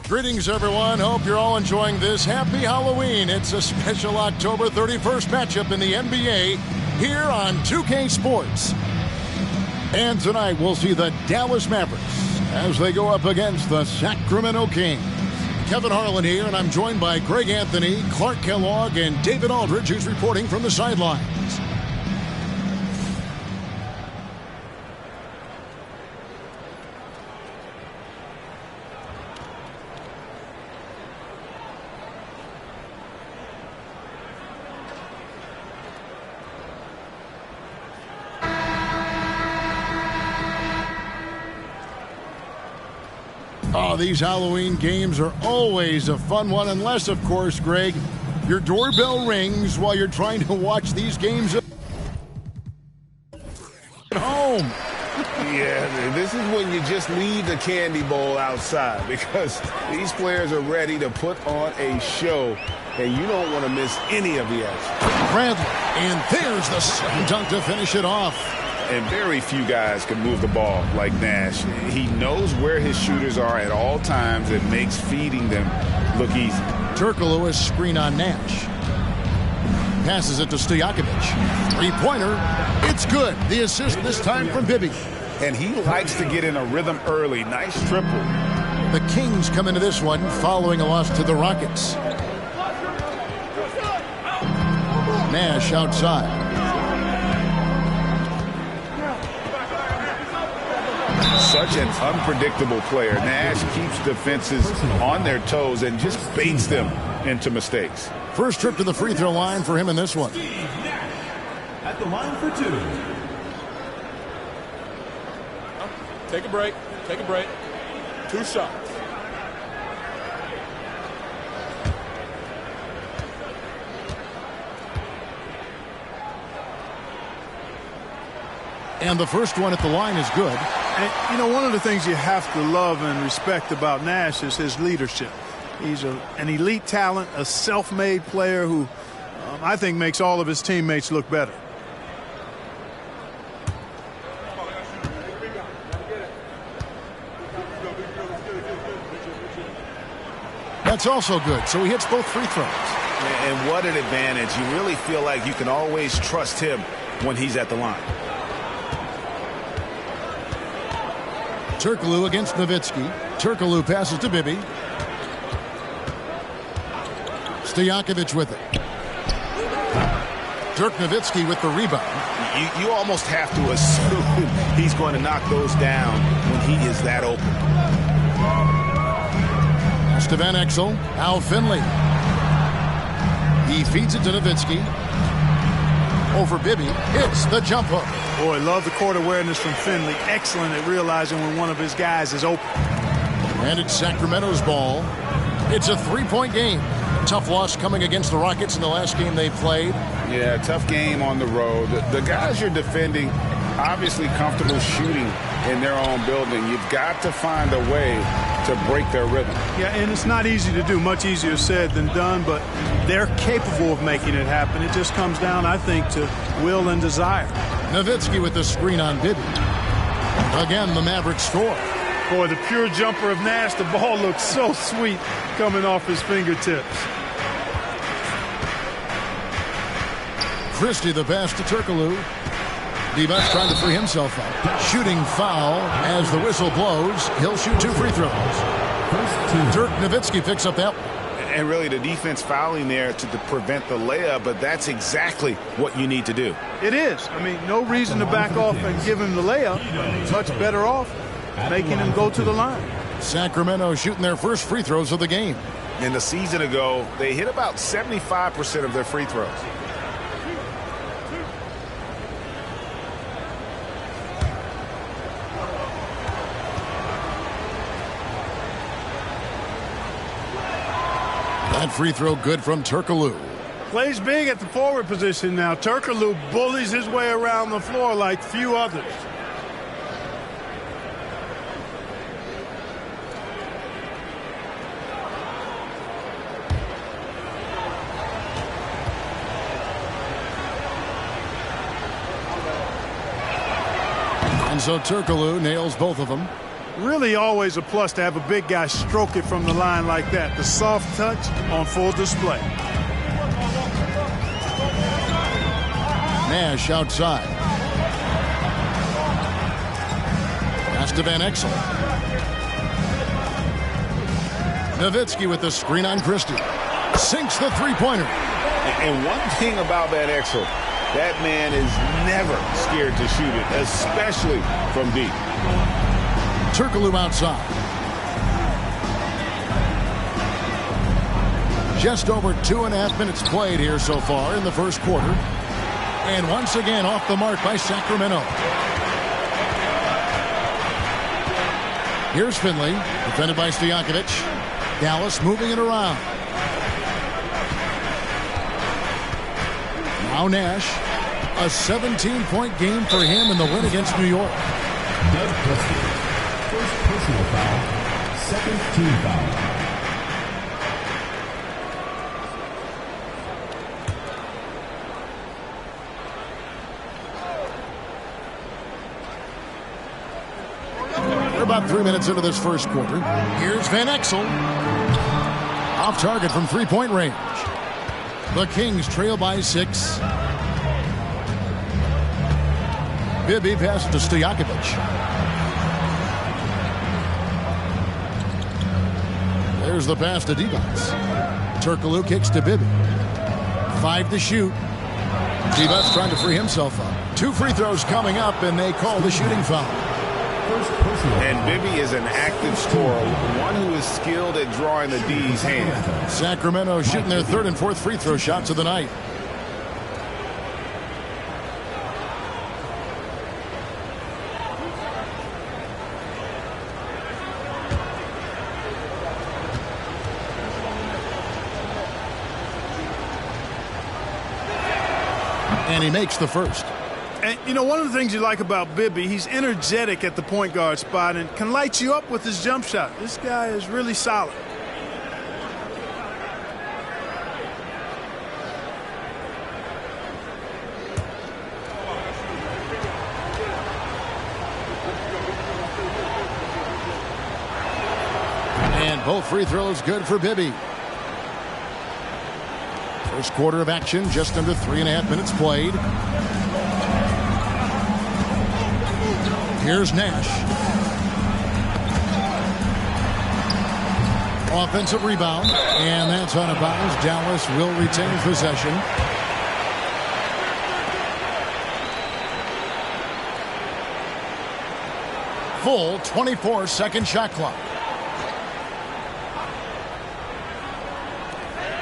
Greetings, everyone. Hope you're all enjoying this. Happy Halloween. It's a special October 31st matchup in the NBA here on 2K Sports. And tonight we'll see the Dallas Mavericks as they go up against the Sacramento Kings. Kevin Harlan here, and I'm joined by Greg Anthony, Clark Kellogg, and David Aldridge, who's reporting from the sidelines. Oh, these Halloween games are always a fun one, unless, of course, Greg, your doorbell rings while you're trying to watch these games at home. Yeah, this is when you just leave the candy bowl outside because these players are ready to put on a show, and you don't want to miss any of the action. Bradley, and there's the slam dunk to finish it off. And very few guys can move the ball like Nash. He knows where his shooters are at all times and makes feeding them look easy. Turkoglu, a screen on Nash. Passes it to Stojakovic. Three-pointer. It's good. The assist this time from Bibby. And he likes to get in a rhythm early. Nice triple. The Kings come into this one following a loss to the Rockets. Nash outside. Such an unpredictable player. Nash keeps defenses on their toes and just baits them into mistakes. First trip to the free throw line for him in this one. At the line for two. Take a break. Take a break. 2 shots. And the first one at the line is good. And, you know, one of the things you have to love and respect about Nash is his leadership. He's an elite talent, a self-made player who I think makes all of his teammates look better. That's also good. So he hits both free throws. And what an advantage. You really feel like you can always trust him when he's at the line. Turkoglu against Nowitzki. Turkoglu passes to Bibby. Stojakovic with it. Dirk Nowitzki with the rebound. You almost have to assume he's going to knock those down when he is that open. Stevan Exel. Al Finley. He feeds it to Nowitzki. Over Bibby. Hits the jump hook. Boy, love the court awareness from Finley. Excellent at realizing when one of his guys is open. And it's Sacramento's ball. It's a three-point game. Tough loss coming against the Rockets in the last game they played. Yeah, tough game on the road. The guys you're defending, obviously comfortable shooting in their own building. You've got to find a way to break their rhythm. Yeah, and it's not easy to do. Much easier said than done, but they're capable of making it happen. It just comes down, I think, to will and desire. Nowitzki with the screen on Bibby. Again, the Mavericks score. Boy, the pure jumper of Nash, the ball looks so sweet coming off his fingertips. Christie the pass to Turkoglu. Divac trying to free himself up. Shooting foul as the whistle blows. He'll shoot 2 free throws. Dirk Nowitzki picks up that. And really the defense fouling there to prevent the layup, but that's exactly what you need to do. It is. I mean, no reason to back off and give him the layup. Much better off making him go to the line. Sacramento shooting their first free throws of the game. And a season ago, they hit about 75% of their free throws. That free throw good from Turkoglu. Plays big at the forward position now. Turkoglu bullies his way around the floor like few others. And so Turkoglu nails both of them. Really always a plus to have a big guy stroke it from the line like that. The soft touch on full display. Nash outside. Pass to Van Exel. Nowitzki with the screen on Christie. Sinks the three-pointer. And one thing about Van Exel, that man is never scared to shoot it, especially from deep. Turkoglu outside. Just over 2.5 minutes played here so far in the first quarter. And once again off the mark by Sacramento. Here's Finley, defended by Stojakovic. Dallas moving it around. Now Nash. A 17-point game for him in the win against New York. Doug Christie. First personal foul. Second team foul. We're about 3 minutes into this first quarter. Here's Van Exel. Off target from three-point range. The Kings trail by 6. Bibby passes to Stojakovic. There's the pass to Divac. Turkoglu kicks to Bibby. 5 to shoot. Divac trying to free himself up. 2 free throws coming up, and they call the shooting foul. And Bibby is an active scorer, one who is skilled at drawing the D's hand. Sacramento shooting their 3rd and 4th free throw shots of the night. And he makes the first. And, you know, one of the things you like about Bibby, he's energetic at the point guard spot and can light you up with his jump shot. This guy is really solid. And both free throws good for Bibby. First quarter of action, just under 3.5 minutes played. Here's Nash. Offensive rebound, and that's out of bounds. Dallas will retain possession. Full 24-second shot clock.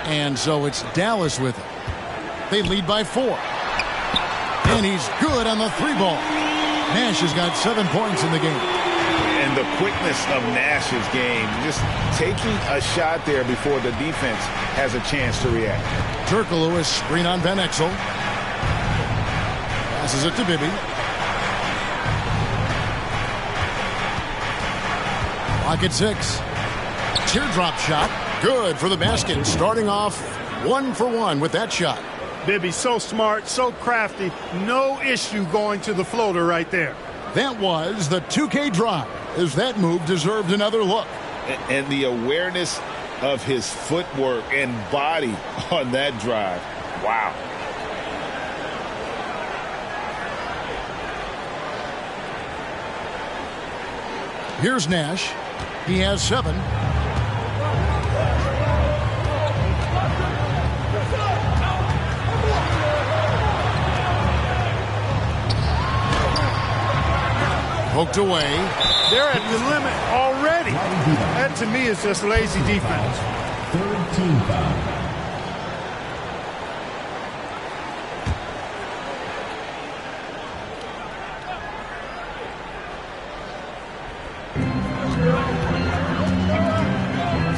And so it's Dallas with it. They lead by 4. And he's good on the 3-ball. Nash has got 7 points in the game. And the quickness of Nash's game, just taking a shot there before the defense has a chance to react. Turkoglu is screen on Van Exel. Passes it to Bibby. Clock at 6. Teardrop shot. Good for the basket. Starting off 1 for 1 with that shot. Bibby so smart, so crafty. No issue going to the floater right there. That was the 2K drive, as that move deserved another look. And the awareness of his footwork and body on that drive. Wow. Here's Nash. He has 7. Poked away. They're at the limit already. That, to me, is just lazy defense. 3rd team foul.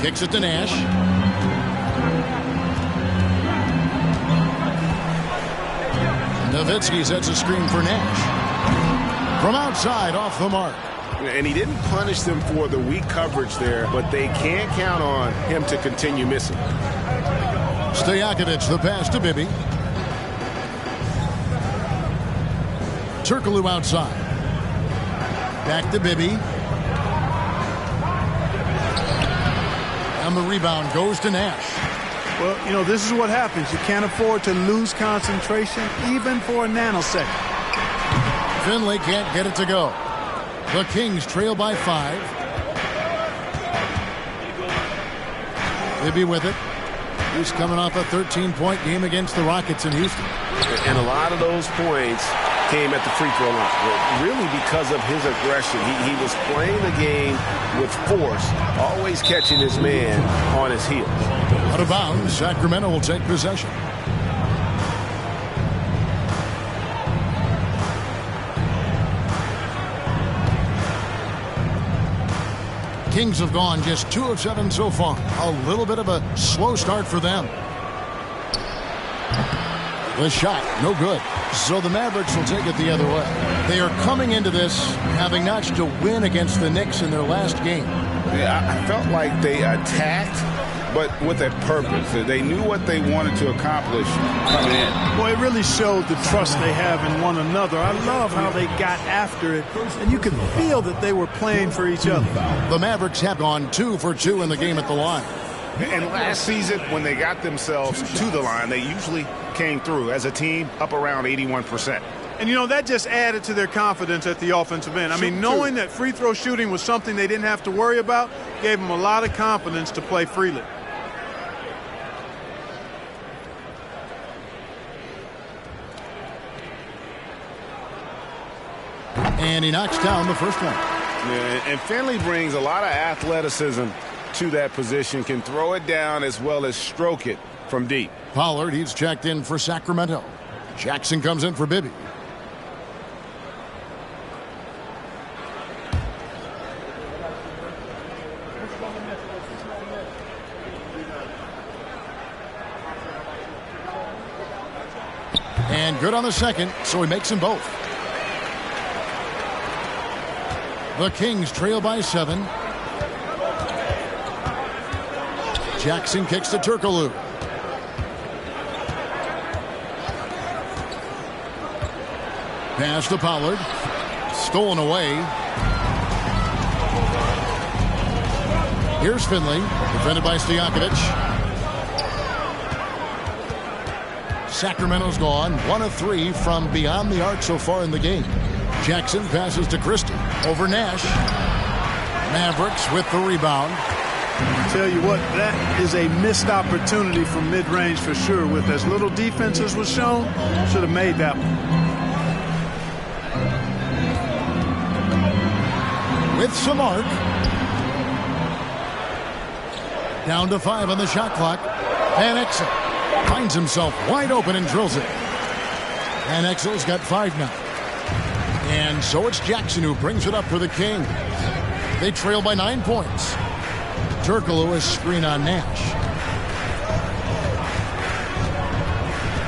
Kicks it to Nash. Nowitzki sets a screen for Nash. From outside, off the mark. And he didn't punish them for the weak coverage there, but they can't count on him to continue missing. Stojakovic, the pass to Bibby. Turkoglu outside. Back to Bibby. And the rebound goes to Nash. Well, you know, this is what happens. You can't afford to lose concentration even for a nanosecond. Finley can't get it to go. The Kings trail by 5. Bibby with it. He's coming off a 13-point game against the Rockets in Houston. And a lot of those points came at the free throw line, really because of his aggression. He was playing the game with force, always catching his man on his heels. Out of bounds, Sacramento will take possession. Kings have gone just 2 of 7 so far. A little bit of a slow start for them. The shot, no good. So the Mavericks will take it the other way. They are coming into this having notched a win against the Knicks in their last game. Yeah, I felt like they attacked, but with a purpose. They knew what they wanted to accomplish coming in. Boy, it really showed the trust they have in one another. I love how they got after it, and you could feel that they were playing for each other. The Mavericks have gone 2 for 2 in the game at the line. And last season, when they got themselves to the line, they usually came through as a team up around 81%. And, you know, that just added to their confidence at the offensive end. I mean, knowing that free throw shooting was something they didn't have to worry about gave them a lot of confidence to play freely. And he knocks down the first one. Yeah, and Finley brings a lot of athleticism to that position, can throw it down as well as stroke it from deep. Pollard, he's checked in for Sacramento. Jackson comes in for Bibby. And good on the second, so he makes them both. The Kings trail by 7. Jackson kicks to Turkoglu. Pass to Pollard. Stolen away. Here's Finley. Defended by Stojakovic. Sacramento's gone 1 of 3 from beyond the arc so far in the game. Jackson passes to Christie. Over Nash. Mavericks with the rebound. I tell you what, that is a missed opportunity from mid-range for sure. With as little defense as was shown, should have made that one. With some arc. Down to 5 on the shot clock. Van Exel finds himself wide open and drills it. Van Exel's got 5 now. And so it's Jackson who brings it up for the Kings. They trail by 9 points. Turkoglu is screen on Nash.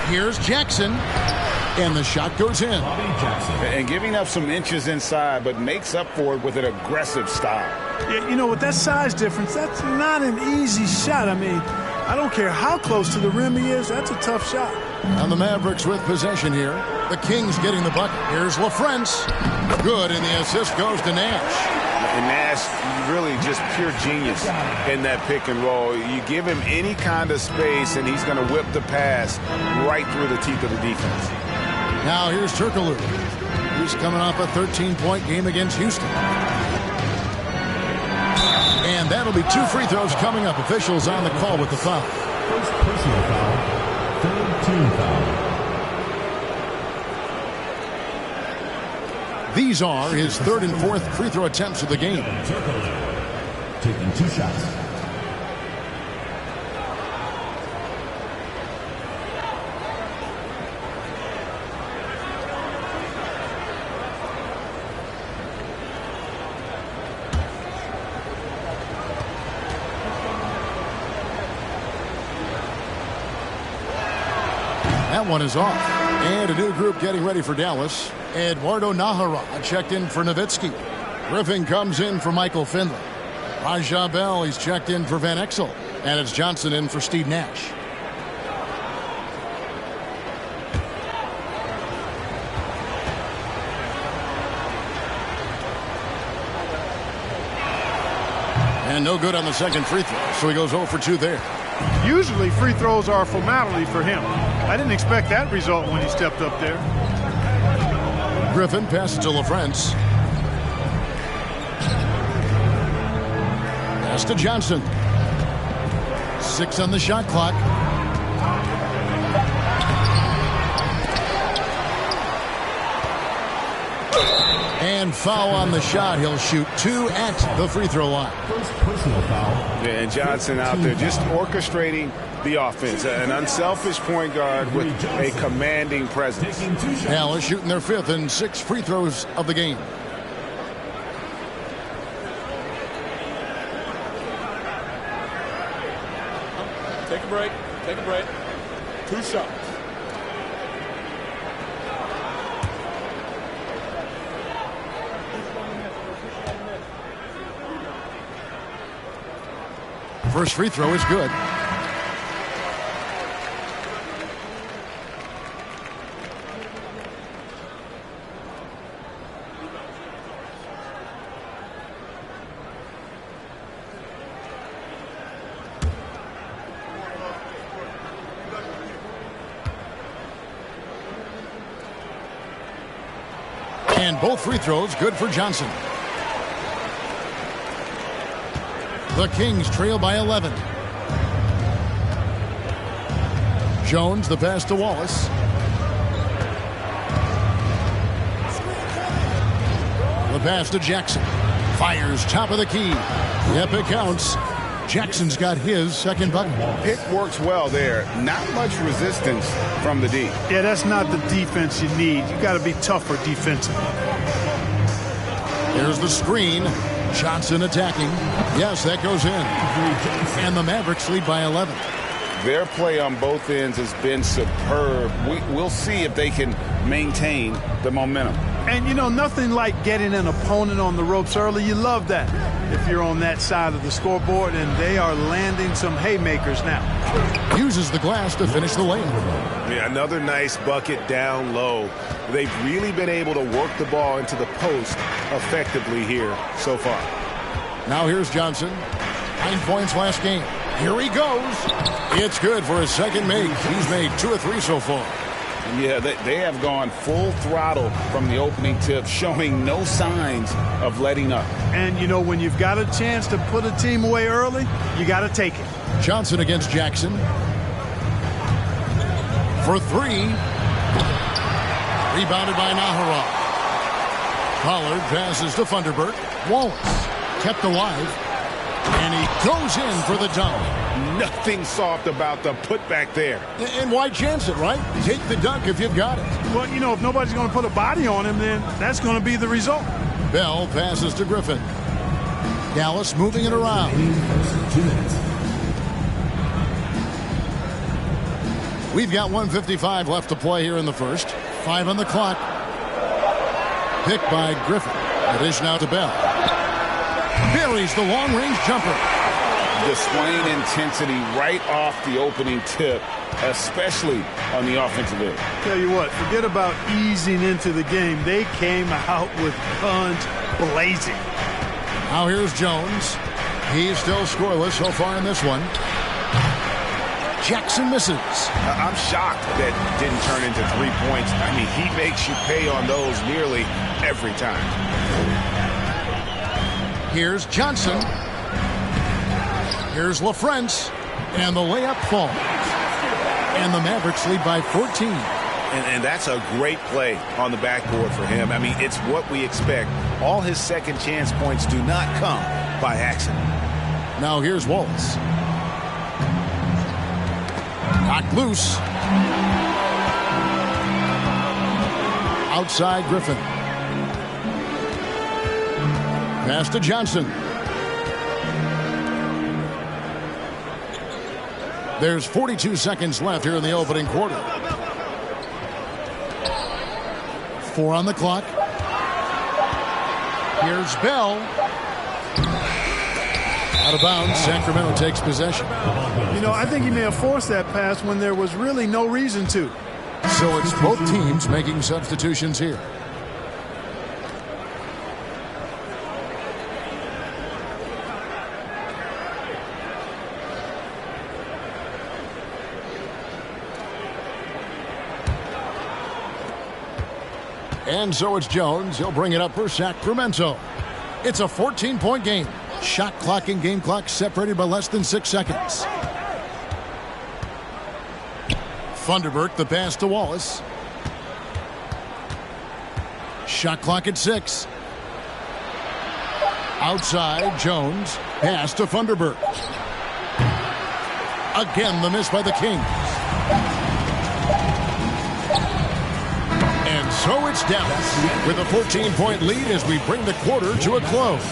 Here's Jackson. And the shot goes in. And giving up some inches inside, but makes up for it with an aggressive style. Yeah, you know, with that size difference, that's not an easy shot. I mean, I don't care how close to the rim he is, that's a tough shot. And the Mavericks with possession here. The Kings getting the bucket. Here's LaFrance. Good, and the assist goes to Nash. And Nash, really just pure genius in that pick and roll. You give him any kind of space, and he's going to whip the pass right through the teeth of the defense. Now here's Turkoglu. He's coming off a 13-point game against Houston. And that'll be 2 free throws coming up. Officials on the call with the foul. First personal foul, third team foul. These are his 3rd and 4th free throw attempts of the game. Taking 2 shots. That one is off. And a new group getting ready for Dallas. Eduardo Nahara checked in for Nowitzki. Griffin comes in for Michael Finley. Raja Bell, he's checked in for Van Exel. And it's Johnson in for Steve Nash. And no good on the second free throw, so he goes 0 for 2 there. Usually free throws are a formality for him. I didn't expect that result when he stepped up there. Griffin passes to LaFrance. Pass to Johnson. 6 on the shot clock. And foul on the shot. He'll shoot 2 at the free throw line. First personal foul. Yeah, and Johnson out there just orchestrating the offense. An unselfish point guard with a commanding presence. Dallas shooting their 5th and 6th free throws of the game. Take a break. Take a break. 2 shots. First free throw is good. And both free throws good for Johnson. The Kings trail by 11. Jones, the pass to Wallace. The pass to Jackson. Fires top of the key. Yep, it counts. Jackson's got his second bucket. Pick works well there. Not much resistance from the D. Yeah, that's not the defense you need. You got to be tougher defensively. There's the screen. Johnson attacking. Yes, that goes in. And the Mavericks lead by 11. Their play on both ends has been superb. We'll see if they can maintain the momentum. And, you know, nothing like getting an opponent on the ropes early. You love that if you're on that side of the scoreboard, and they are landing some haymakers now. Uses the glass to finish the lane. Yeah, another nice bucket down low. They've really been able to work the ball into the post effectively here so far. Now here's Johnson. 9 points last game. Here he goes. It's good for his second make. He's made 2 or 3 so far. Yeah, they have gone full throttle from the opening tip, showing no signs of letting up. And, you know, when you've got a chance to put a team away early, you got to take it. Johnson against Jackson. For 3. Rebounded by Naharov. Pollard passes to Thunderbird. Wallace kept alive. And he goes in for the dunk. Nothing soft about the putback there. And why chance it, right? Take the dunk if you've got it. Well, you know, if nobody's going to put a body on him, then that's going to be the result. Bell passes to Griffin. Dallas moving it around. 2 minutes. We've got 1:55 left to play here in the first. 5 on the clock. Picked by Griffin. It is now to Bell. Buries the long-range jumper. Displaying intensity right off the opening tip, especially on the offensive end. Tell you what, forget about easing into the game. They came out with guns blazing. Now here's Jones. He's still scoreless so far in this one. Jackson misses. I'm shocked that didn't turn into 3 points. I mean, he makes you pay on those nearly every time. Here's Johnson. Here's LaFrance. And the layup falls. And the Mavericks lead by 14. And that's a great play on the backboard for him. I mean, it's what we expect. All his second chance points do not come by accident. Now here's Wallace. Knocked loose. Outside Griffin. Pass to Johnson. There's 42 seconds left here in the opening quarter. 4 on the clock. Here's Bell. Out of bounds. Sacramento takes possession. You know, I think he may have forced that pass when there was really no reason to. So it's both teams making substitutions here. And so it's Jones. He'll bring it up for Sacramento. It's a 14-point game. Shot clock and game clock separated by less than 6 seconds. Funderburk, the pass to Wallace. Shot clock at 6. Outside, Jones. Pass to Funderburk. Again, the miss by the Kings. And so it's Dallas with a 14-point lead as we bring the quarter to a close.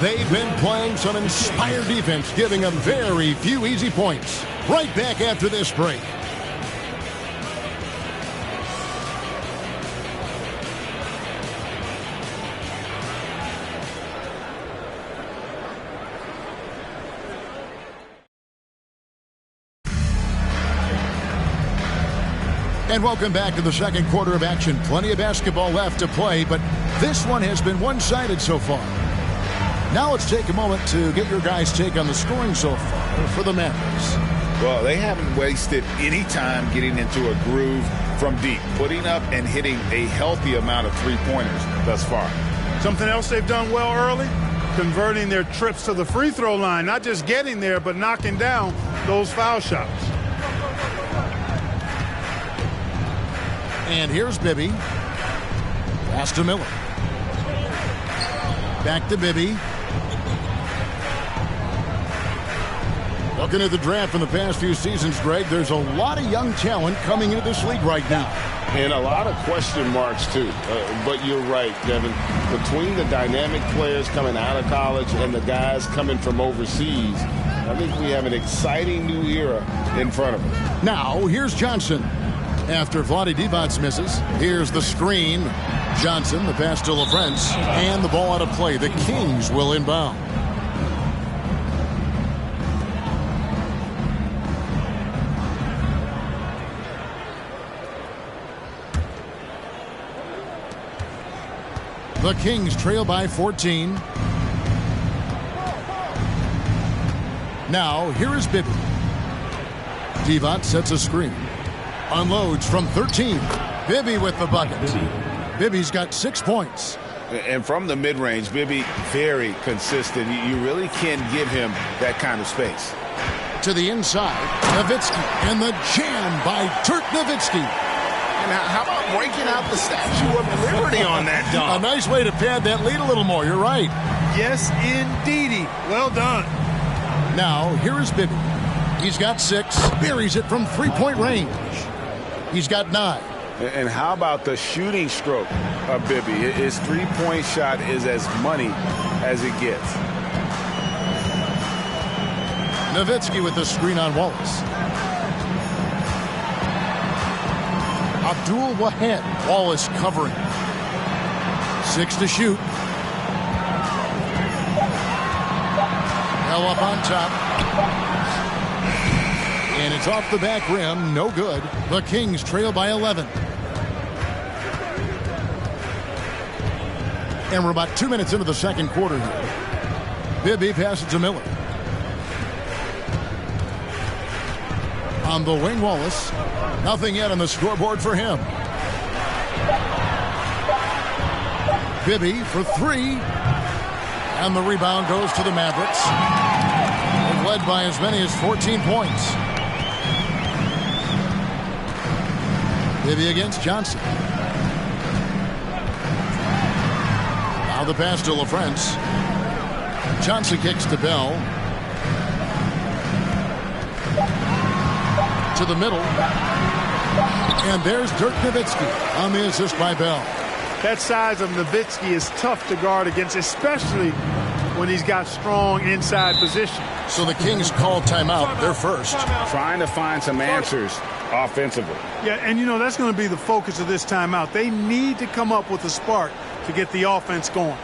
They've been playing some inspired defense, giving them very few easy points. Right back after this break. And welcome back to the second quarter of action. Plenty of basketball left to play, but this one has been one-sided so far. Now let's take a moment to get your guys' take on the scoring so far for the Mavericks. Well, they haven't wasted any time getting into a groove from deep, putting up and hitting a healthy amount of three-pointers thus far. Something else they've done well early, converting their trips to the free throw line, not just getting there, but knocking down those foul shots. And here's Bibby. Pass to Miller. Back to Bibby. Looking at the draft from the past few seasons, Greg, there's a lot of young talent coming into this league right now. And a lot of question marks, too. But you're right, Devin. Between the dynamic players coming out of college and the guys coming from overseas, I think we have an exciting new era in front of us. Now, here's Johnson. After Vlade Divac misses, here's the screen. Johnson, the pass to LaFrance, and the ball out of play. The Kings will inbound. The Kings trail by 14. Now, here is Bibby. Divac sets a screen. Unloads from 13. Bibby with the bucket. Bibby's got 6 points. And from the mid-range, Bibby very consistent. You really can't give him that kind of space. To the inside, Nowitzki, and the jam by Dirk Nowitzki. And how about breaking out the Statue of Liberty on that dunk? A nice way to pad that lead a little more. You're right. Yes, indeedy. Well done. Now, here is Bibby. He's got 6. Buries it from three-point range. He's got 9. And how about the shooting stroke of Bibby? His three-point shot is as money as it gets. Nowitzki with the screen on Wallace. Abdul Wahid. Wallace covering. 6 to shoot. Now up on top. And it's off the back rim. No good. The Kings trail by 11. And we're about 2 minutes into the second quarter here. Bibby passes to Miller. On the wing, Wallace. Nothing yet on the scoreboard for him. Bibby for 3. And the rebound goes to the Mavericks. They've led by as many as 14 points. Bibby against Johnson. Now the pass to LaFrance. Johnson kicks to Bell. To the middle. And there's Dirk Nowitzki on the assist by Bell. That size of Nowitzki is tough to guard against, especially when he's got strong inside position. So the Kings call timeout. They're first. Trying to find some answers offensively. Yeah, and you know, that's going to be the focus of this timeout. They need to come up with a spark to get the offense going.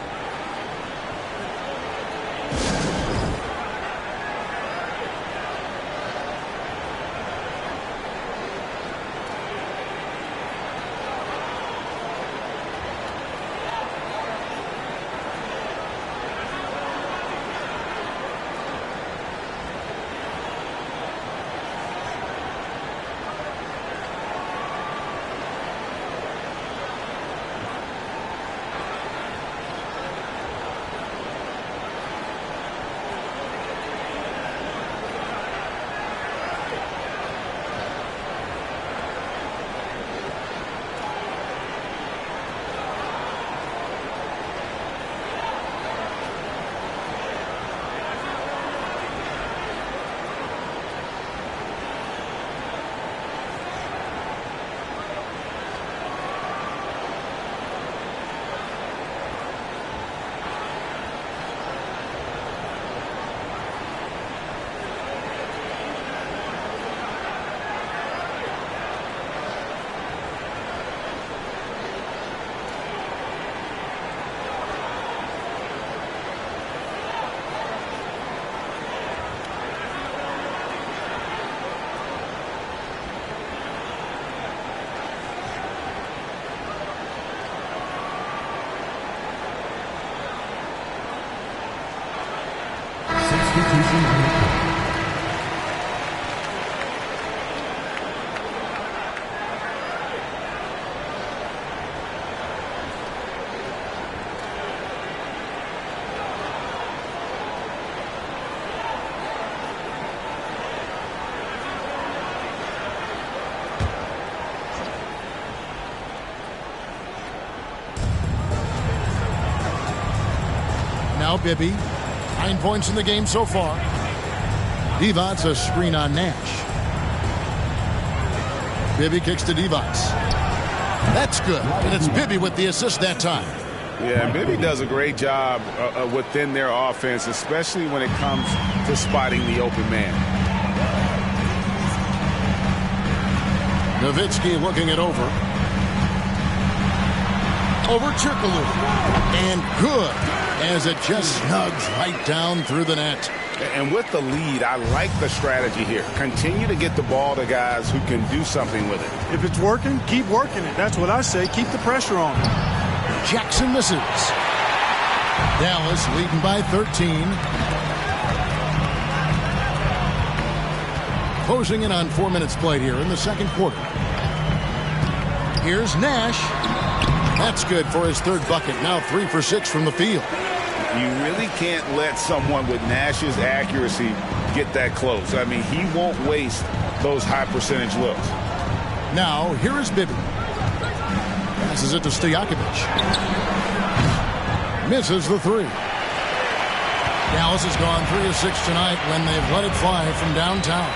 Now Bibby. 9 points in the game so far. Divac a screen on Nash. Bibby kicks to Divac. That's good. And it's Bibby with the assist that time. Yeah, and Bibby does a great job within their offense, especially when it comes to spotting the open man. Nowitzki looking it over. Over Chirkaloo. And good, as it just snugs right down through the net. And with the lead, I like the strategy here. Continue to get the ball to guys who can do something with it. If it's working, keep working it. That's what I say. Keep the pressure on. Jackson misses. Dallas leading by 13. Closing in on 4 minutes played here in the second quarter. Here's Nash. That's good for his third bucket. Now 3 for 6 from the field. You really can't let someone with Nash's accuracy get that close. I mean, he won't waste those high percentage looks. Now, here is Bibby. Passes it to Stojakovic. Misses the 3. Dallas has gone 3 of 6 tonight when they've let it fly from downtown.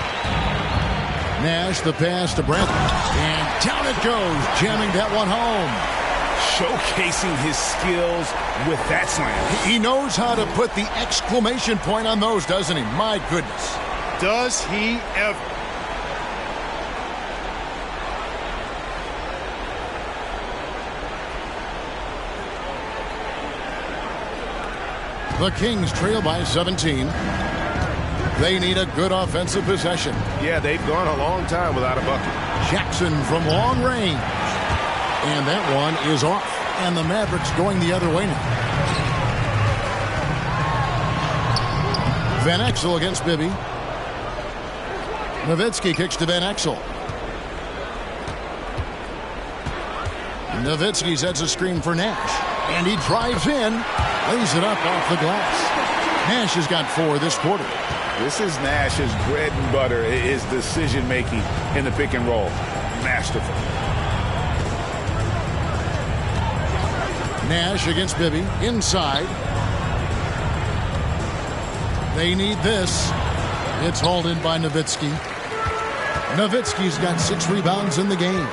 Nash, the pass to Bradley. And down it goes, jamming that one home. Showcasing his skills with that slam. He knows how to put the exclamation point on those, doesn't he? My goodness. Does he ever? The Kings trail by 17. They need a good offensive possession. Yeah, they've gone a long time without a bucket. Jackson from long range. And that one is off. And the Mavericks going the other way now. Van Exel against Bibby. Nowitzki kicks to Van Exel. Nowitzki sets a screen for Nash. And he drives in. Lays it up off the glass. Nash has got 4 this quarter. This is Nash's bread and butter, his decision-making in the pick and roll. Masterful. Nash against Bibby. Inside. They need this. It's hauled in by Nowitzki. Nowitzki's got 6 rebounds in the game.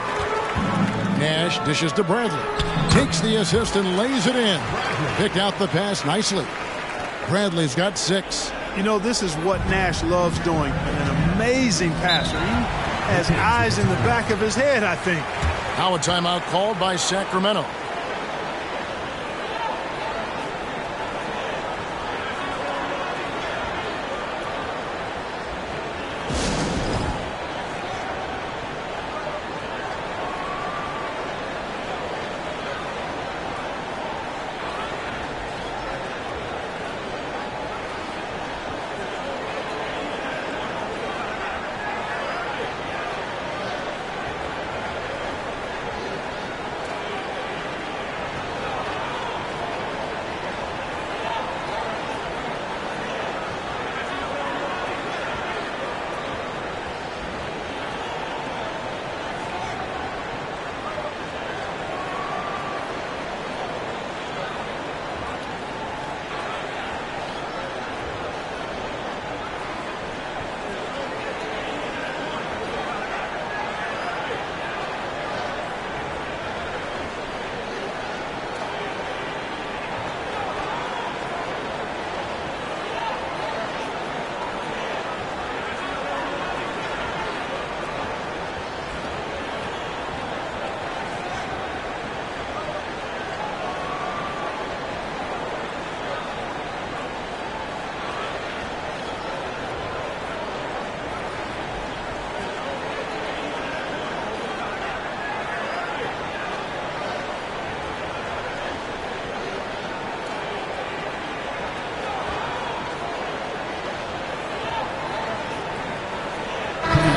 Nash dishes to Bradley. Takes the assist and lays it in. Picked out the pass nicely. Bradley's got 6. You know, this is what Nash loves doing. An amazing passer. He has eyes in the back of his head, I think. Now a timeout called by Sacramento.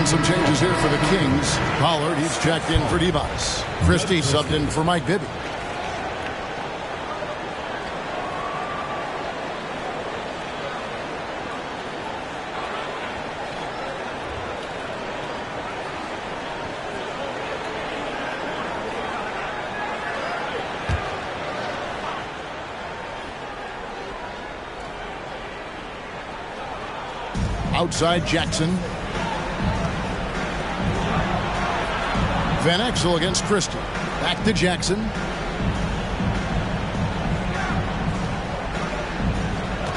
And some changes here for the Kings. Pollard, he's checked in for Devos. Christie subbed in for Mike Bibby. Outside Jackson. Van Exel against Christie. Back to Jackson.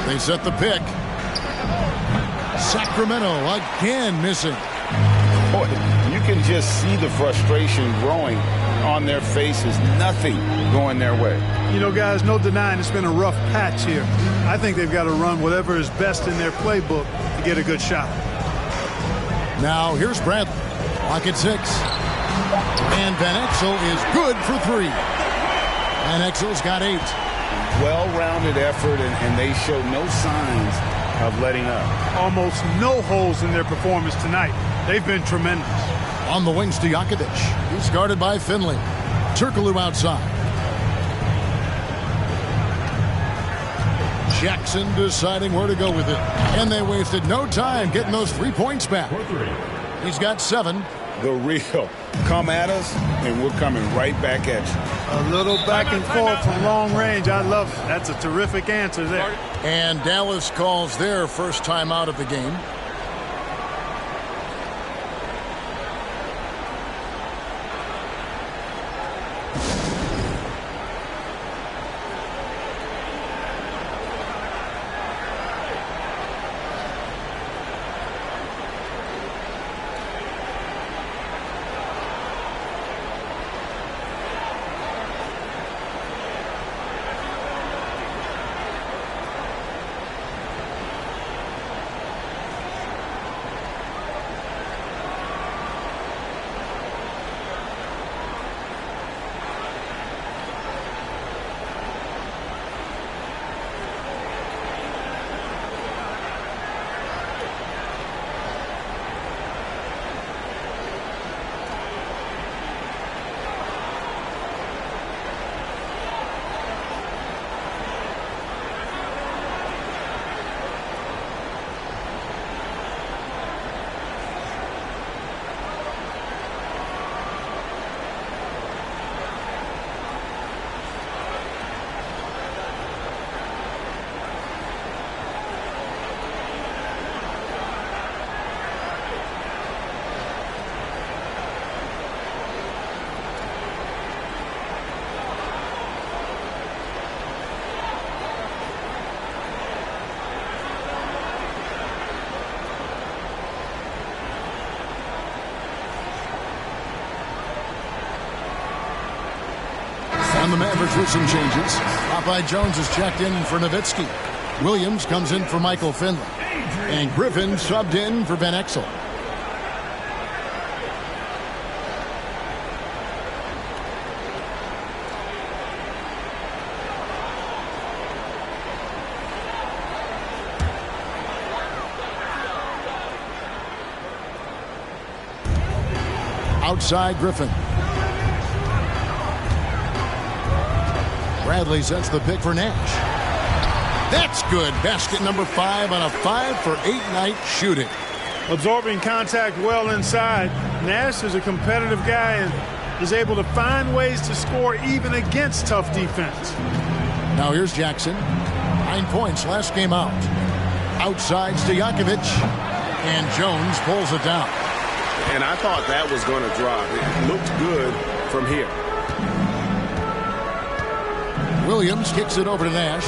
They set the pick. Sacramento again missing. Boy, you can just see the frustration growing on their faces. Nothing going their way. You know, guys, no denying it's been a rough patch here. I think they've got to run whatever is best in their playbook to get a good shot. Now here's Bradley. Lock at 6. And Van Exel is good for 3. Van Exel's got 8. Well-rounded effort, and they show no signs of letting up. Almost no holes in their performance tonight. They've been tremendous. On the wings to Jakovic. He's guarded by Finley. Turkoglu outside. Jackson deciding where to go with it. And they wasted no time getting those 3 points back. He's got 7. The real. Come at us, and we're coming right back at you. A little back and forth from long range. I love it. That's a terrific answer there. And Dallas calls their first time out of the game. And the Mavericks with some changes. Popeye Jones is checked in for Nowitzki. Williams comes in for Michael Finley. And Griffin subbed in for Van Exel. Outside Griffin. Bradley sets the pick for Nash. That's good. Basket number 5 on a 5-for-8 night shooting. Absorbing contact well inside. Nash is a competitive guy and is able to find ways to score even against tough defense. Now here's Jackson. 9 points last game out. Outside Stojakovic. And Jones pulls it down. And I thought that was going to drop. It looked good from here. Williams kicks it over to Nash.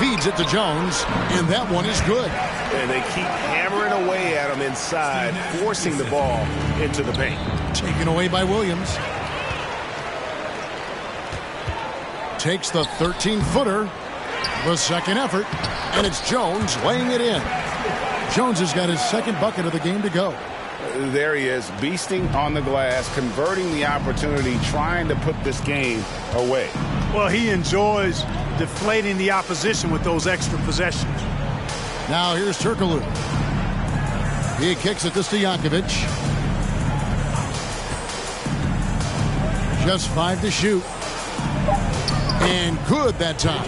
Feeds it to Jones, and that one is good. And they keep hammering away at him inside, forcing the ball into the paint. Taken away by Williams. Takes the 13-footer. The second effort, and it's Jones laying it in. Jones has got his second bucket of the game to go. There he is, beasting on the glass, converting the opportunity, trying to put this game away. Well, he enjoys deflating the opposition with those extra possessions. Now here's Turkoglu. He kicks it to Stojakovic. Just 5 to shoot. And good that time.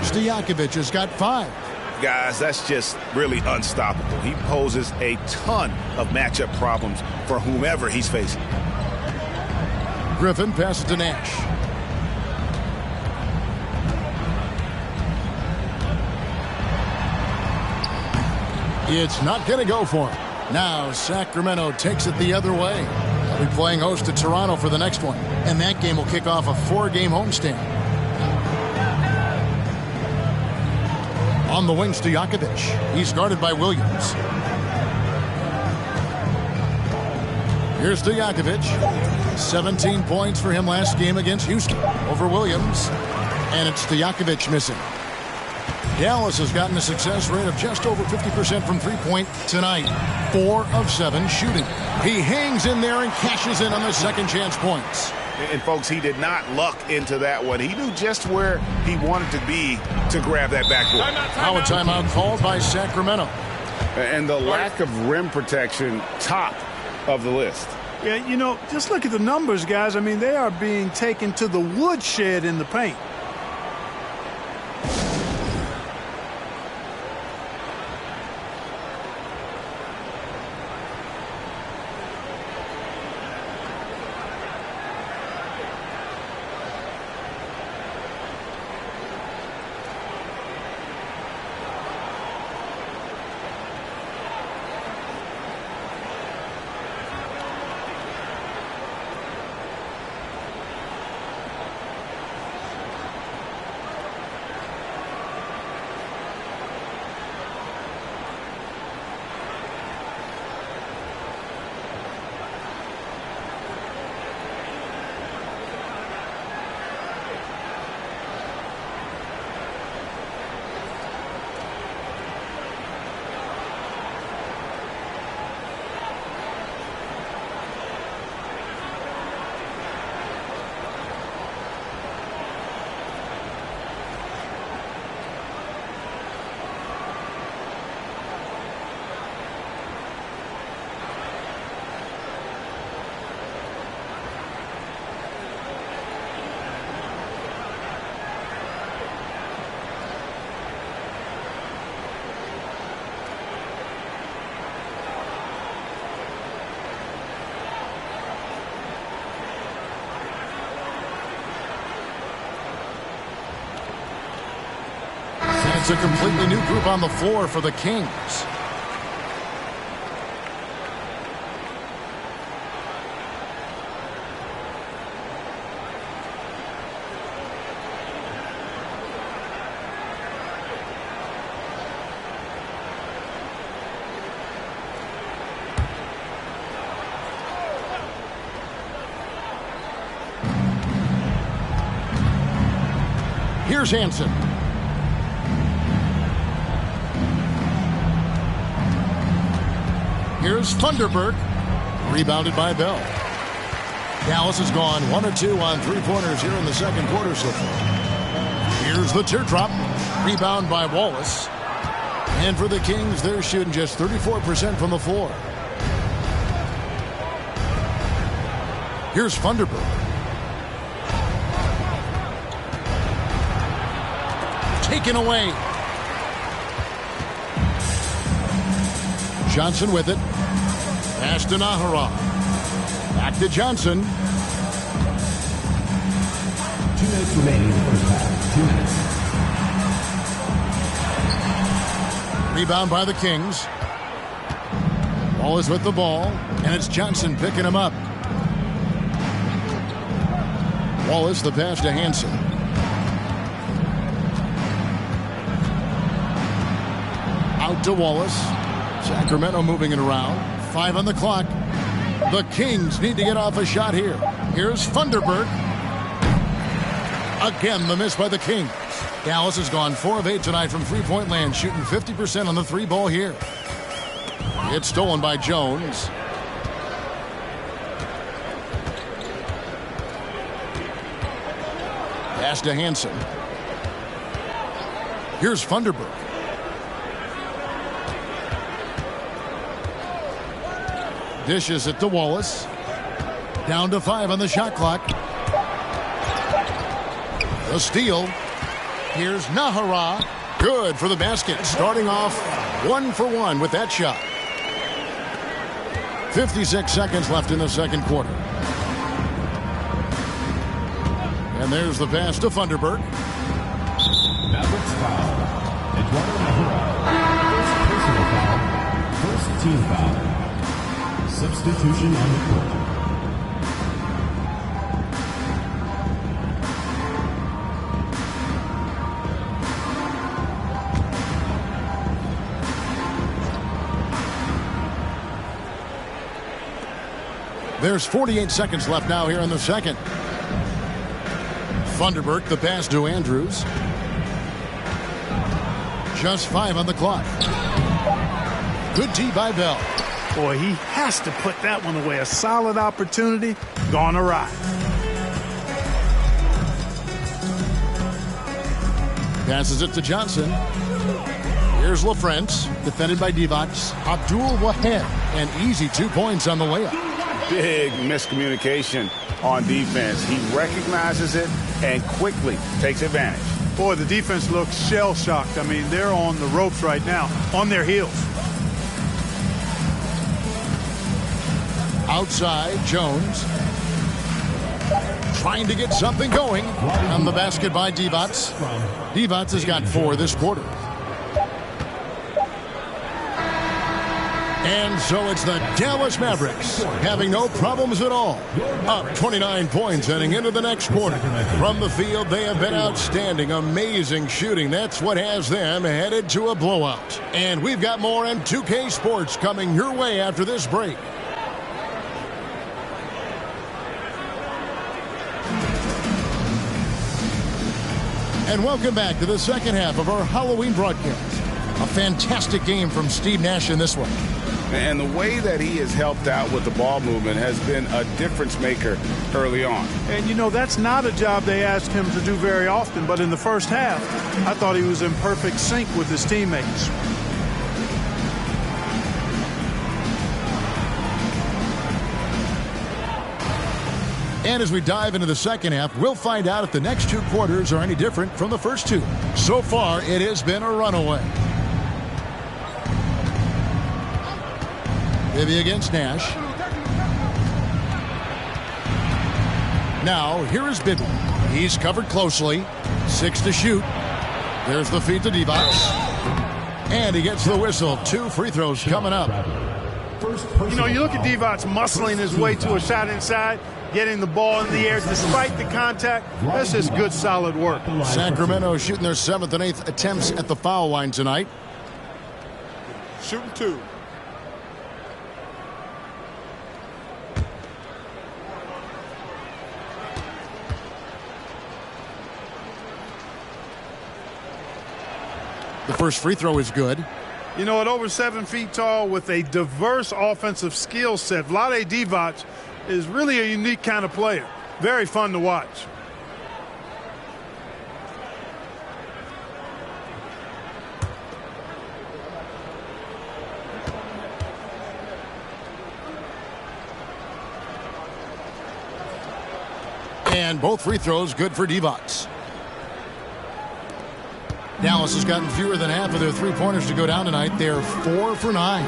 Stojakovic has got 5. Guys, that's just really unstoppable. He poses a ton of matchup problems for whomever he's facing. Griffin passes to Nash. It's not going to go for him. Now Sacramento takes it the other way. They'll be playing host to Toronto for the next one. And that game will kick off a 4-game homestand. On the wing, Stojakovic. He's guarded by Williams. Here's Stojakovic. 17 points for him last game against Houston over Williams. And it's Stojakovic missing. Dallas has gotten a success rate of just over 50% from three-point tonight. 4 of 7 shooting. He hangs in there and cashes in on the second chance points. And folks, he did not luck into that one. He knew just where he wanted to be to grab that backboard. Now a timeout called by Sacramento. And the lack of rim protection, top of the list. Yeah, you know, just look at the numbers, guys. I mean, they are being taken to the woodshed in the paint. It's a completely new group on the floor for the Kings. Here's Hansen. Here's Thunderberg. Rebounded by Bell. Dallas has gone 1 of 2 on three-pointers here in the second quarter so far. Here's the teardrop. Rebound by Wallace. And for the Kings, they're shooting just 34% from the floor. Here's Thunderberg. Taken away. Johnson with it. Pass to Nahara. Back to Johnson. 2 minutes remaining in the first half. 2 minutes. Rebound by the Kings. Wallace with the ball. And it's Johnson picking him up. Wallace the pass to Hansen. Out to Wallace. Sacramento moving it around. 5 on the clock. The Kings need to get off a shot here. Here's Thunderberg. Again, the miss by the Kings. Dallas has gone 4 of 8 tonight from three-point land, shooting 50% on the three ball here. It's stolen by Jones. Pass to Hansen. Here's Funderburk. Dishes it to Wallace. Down to 5 on the shot clock. A steal. Here's Nahara. Good for the basket. Starting off 1 for 1 with that shot. 56 seconds left in the second quarter. And there's the pass to Funderburk. Mavericks foul. Eduardo Nahara. First personal foul. First team foul. Substitution on the court. There's 48 seconds left now here in the second. Funderburk, the pass to Andrews. Just 5 on the clock. Good D by Bell. Boy, he has to put that one away. A solid opportunity gone awry. Passes it to Johnson. Here's LaFrance, defended by Divac. Abdul Wahed, and easy 2 points on the layup. Big miscommunication on defense. He recognizes it and quickly takes advantage. Boy, the defense looks shell-shocked. I mean, they're on the ropes right now, on their heels. Outside, Jones. Trying to get something going. On the basket by Divac. Divac has got 4 this quarter. And so it's the Dallas Mavericks having no problems at all. Up 29 points heading into the next quarter. From the field, they have been outstanding. Amazing shooting. That's what has them headed to a blowout. And we've got more in 2K Sports coming your way after this break. And welcome back to the second half of our Halloween broadcast. A fantastic game from Steve Nash in this one. And the way that he has helped out with the ball movement has been a difference maker early on. And, you know, that's not a job they ask him to do very often. But in the first half, I thought he was in perfect sync with his teammates. And as we dive into the second half, we'll find out if the next 2 quarters are any different from the first 2. So far, it has been a runaway. Bibby against Nash. Now, here is Bibby. He's covered closely. 6 to shoot. There's the feed to Divac. And he gets the whistle. 2 free throws coming up. You know, you look at Divac muscling his way to a shot inside, getting the ball in the air despite the contact. That's just good, solid work. Sacramento shooting their 7th and 8th attempts at the foul line tonight. Shooting 2. The first free throw is good. You know, at over 7 feet tall with a diverse offensive skill set, Vlade Divac is really a unique kind of player. Very fun to watch. And both free throws good for Divac. Dallas has gotten fewer than half of their 3-pointers to go down tonight. They're 4 for 9.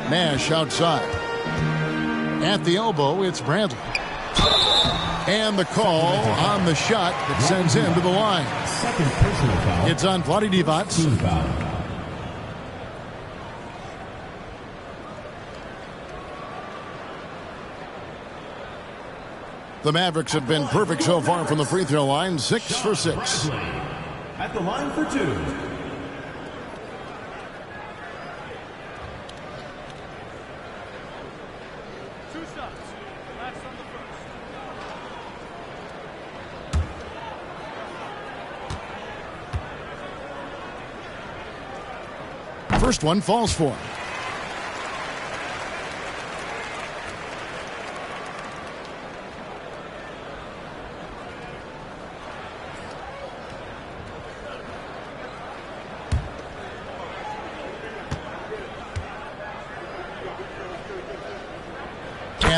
Nash outside. At the elbow, it's Bradley. And the call on the shot that sends him to the line. Second personal foul. It's on Vlade Divac. Team foul. The Mavericks have been perfect so far from the free throw line. 6 for 6. At the line for 2. First one falls for him.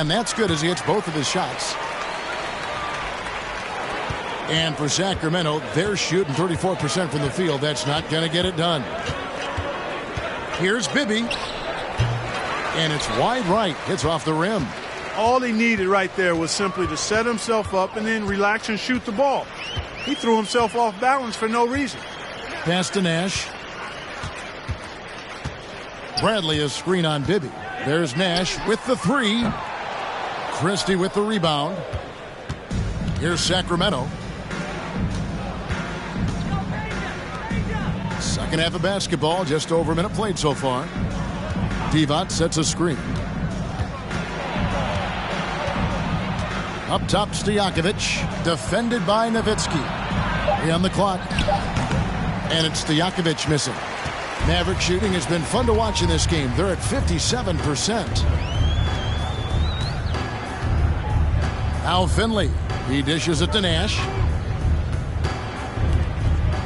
And that's good as he hits both of his shots. And for Sacramento, they're shooting 34% from the field. That's not going to get it done. Here's Bibby. And it's wide right. Hits off the rim. All he needed right there was simply to set himself up and then relax and shoot the ball. He threw himself off balance for no reason. Pass to Nash. Bradley is screen on Bibby. There's Nash with the three. Christie with the rebound. Here's Sacramento. Second half of basketball, just over a minute played so far. Divac sets a screen. Up top, Stojakovic, defended by Nowitzki. 3 on the clock. And it's Stojakovic missing. Maverick shooting has been fun to watch in this game. They're at 57%. Al Finley. He dishes it to Nash.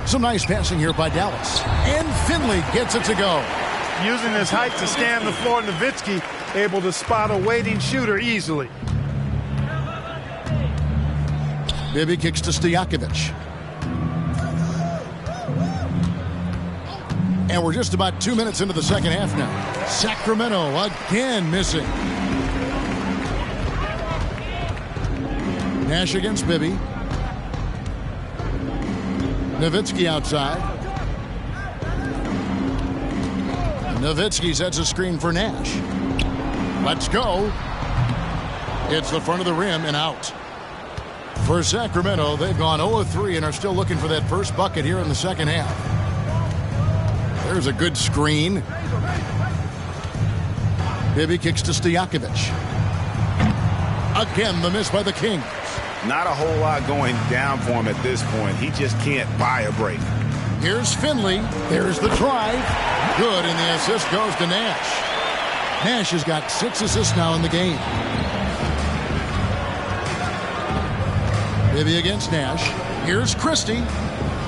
Some nice passing here by Dallas. And Finley gets it to go. Using his height to scan the floor, Nowitzki able to spot a waiting shooter easily. Bibby kicks to Stojakovic. And we're just about 2 minutes into the second half now. Sacramento again missing. Nash against Bibby. Nowitzki outside. Nowitzki sets a screen for Nash. Let's go. It's the front of the rim and out. For Sacramento, they've gone 0 of 3 and are still looking for that first bucket here in the second half. There's a good screen. Bibby kicks to Stojakovic. Again, the miss by the Kings. Not a whole lot going down for him at this point. He just can't buy a break. Here's Finley. There's the drive. Good, and the assist goes to Nash. Nash has got 6 assists now in the game. Bibby against Nash. Here's Christie.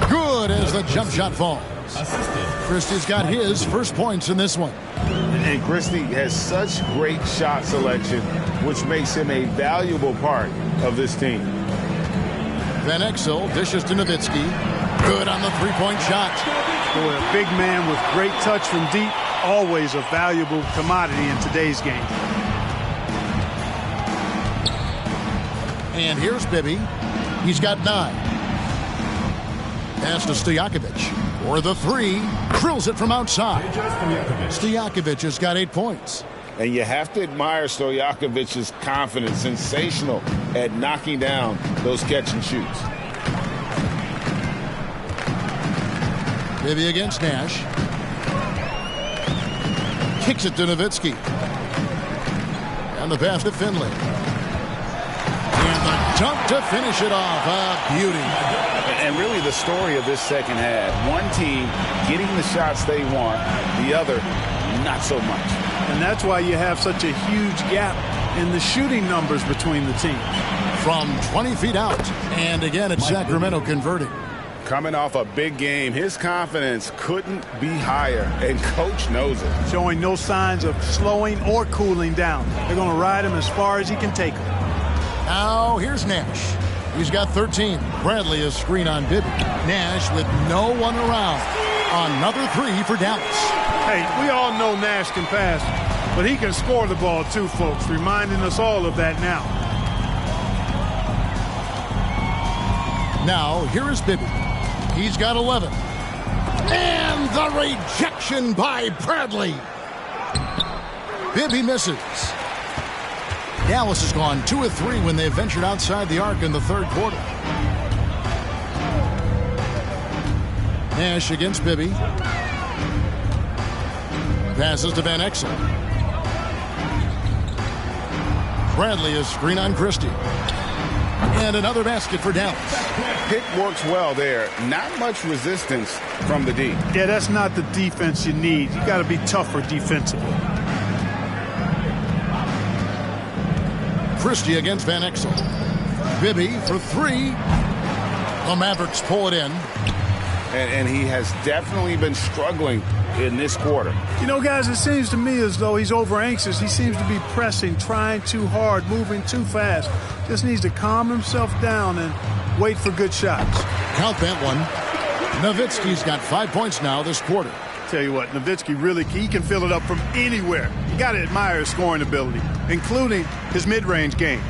Good as the jump shot falls. Christie's got his first points in this one. And Christie has such great shot selection, which makes him a valuable part of this team. Van Exel dishes to Nowitzki. Good on the three-point shot. Boy, a big man with great touch from deep, always a valuable commodity in today's game. And here's Bibby. He's got 9. Pass to Stojakovic. For the three. Drills it from outside. Stojakovic has got 8 points. And you have to admire Stojakovic's confidence. Sensational at knocking down those catch and shoots. Bibby against Nash. Kicks it to Nowitzki. And the pass to Finley. And the dunk to finish it off. A beauty. And really the story of this second half. One team getting the shots they want, the other not so much. And that's why you have such a huge gap in the shooting numbers between the teams. From 20 feet out. And again, it's Sacramento converting. Coming off a big game, his confidence couldn't be higher, and coach knows it. Showing no signs of slowing or cooling down. They're going to ride him as far as he can take him. Now here's Nash. He's got 13. Bradley is screen on Bibby. Nash with no one around. Another 3 for Dallas. Hey, we all know Nash can pass, but he can score the ball too, folks, reminding us all of that now. Now, here is Bibby. He's got 11. And the rejection by Bradley. Bibby misses. Dallas has gone 2 of 3 when they ventured outside the arc in the third quarter. Nash against Bibby. Passes to Van Exel. Bradley is screen on Christie. And another basket for Dallas. Pick works well there. Not much resistance from the D. Yeah, that's not the defense you need. You got to be tougher defensively. Christie against Van Exel. Bibby for 3. The Mavericks pull it in. And he has definitely been struggling in this quarter. You know, guys, it seems to me as though he's over anxious. He seems to be pressing, trying too hard, moving too fast. Just needs to calm himself down and wait for good shots. Count that one. Nowitzki's got 5 points now this quarter. Tell you what, Nowitzki really, he can fill it up from anywhere. You got to admire his scoring ability, including his mid-range game.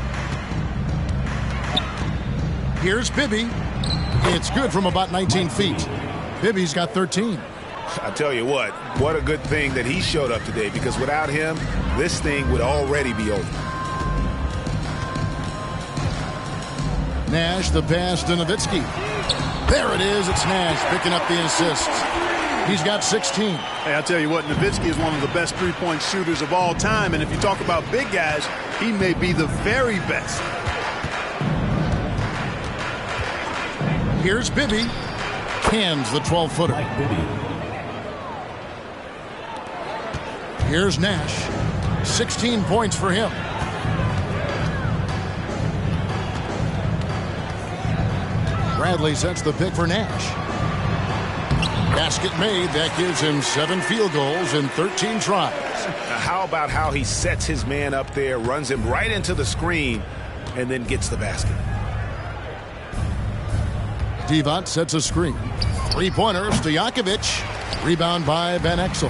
Here's Bibby. It's good from about 19 feet. Bibby's got 13. I tell you what a good thing that he showed up today, because without him, this thing would already be over. Nash, the pass to Nowitzki. There it is. It's Nash picking up the assist. He's got 16. Hey, I'll tell you what, Nowitzki is one of the best three-point shooters of all time, and if you talk about big guys, he may be the very best. Here's Bibby. Cans the 12-footer. Here's Nash. 16 points for him. Bradley sets the pick for Nash. Basket made. That gives him 7 field goals in 13 tries. How about how he sets his man up there, runs him right into the screen, and then gets the basket. Divac sets a screen. Three-pointer, Stojakovic. Rebound by Van Exel.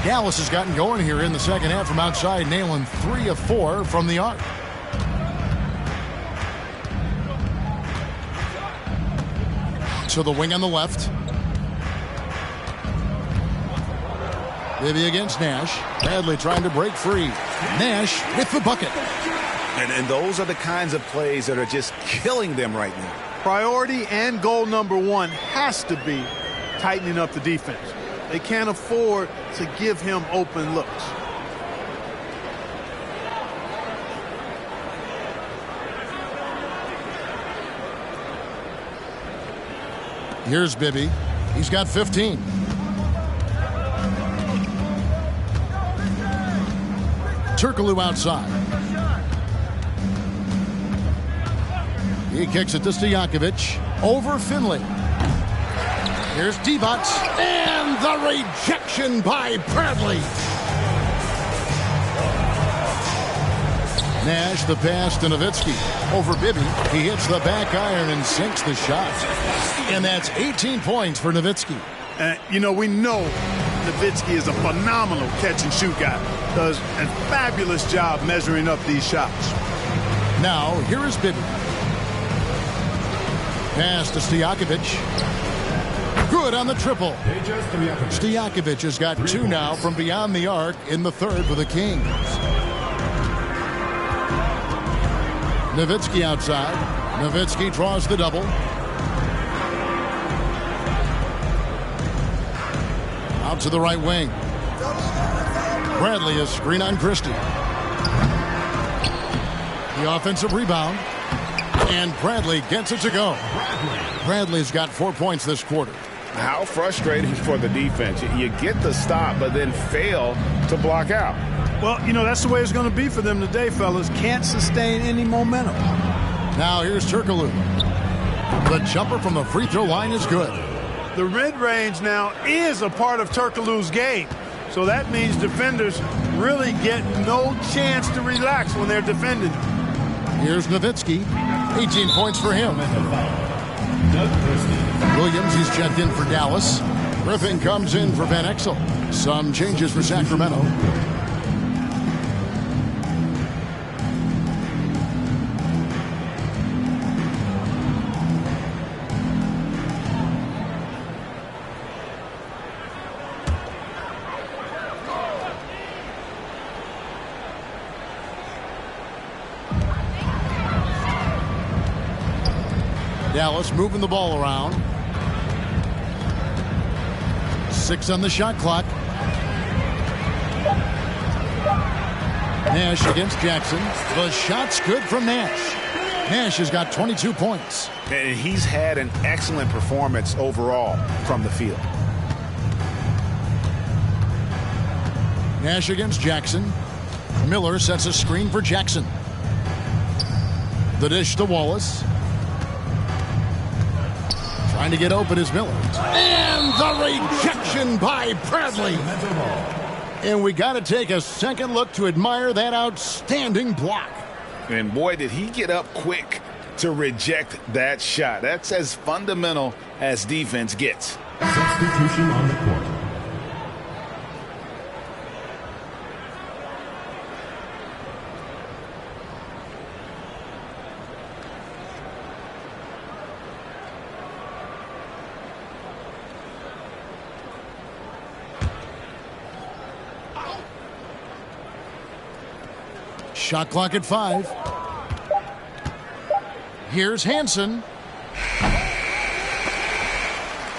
Dallas has gotten going here in the second half from outside, nailing 3 of 4 from the arc. To the wing on the left. Bibby against Nash. Bradley trying to break free. Nash with the bucket. And those are the kinds of plays that are just killing them right now. Priority and goal number one has to be tightening up the defense. They can't afford to give him open looks. Here's Bibby. He's got 15. Turkoglu outside. He kicks it to Stojakovic. Over Finley. Here's Divac. And the rejection by Bradley. Nash the pass to Nowitzki. Over Bibby. He hits the back iron and sinks the shot. And that's 18 points for Nowitzki. You know, we know Nowitzki is a phenomenal catch-and-shoot guy. Does a fabulous job measuring up these shots. Now, here is Bibby. Pass to Stojakovic. Good on the triple. Stojakovic has got 2 now from beyond the arc in the third for the Kings. Nowitzki outside. Nowitzki draws the double. Out to the right wing. Bradley is screen on Christie. The offensive rebound. And Bradley gets it to go. Bradley's got 4 points this quarter. How frustrating for the defense. You get the stop, but then fail to block out. Well, you know, that's the way it's going to be for them today, fellas. Can't sustain any momentum. Now here's Turkoglu. The jumper from the free throw line is good. The mid-range now is a part of Turkoglu's game. So that means defenders really get no chance to relax when they're defending. Here's Nowitzki. 18 points for him. Williams, he's checked in for Dallas. Griffin comes in for Van Exel. Some changes for Sacramento. Dallas moving the ball around. 6 on the shot clock. Nash against Jackson. The shot's good from Nash. Nash has got 22 points. And he's had an excellent performance overall from the field. Nash against Jackson. Miller sets a screen for Jackson. The dish to Wallace. Trying to get open is Miller. And the rejection by Bradley. And we got to take a second look to admire that outstanding block. And boy, did he get up quick to reject that shot. That's as fundamental as defense gets. Substitution on the court. Shot clock at 5. Here's Hansen.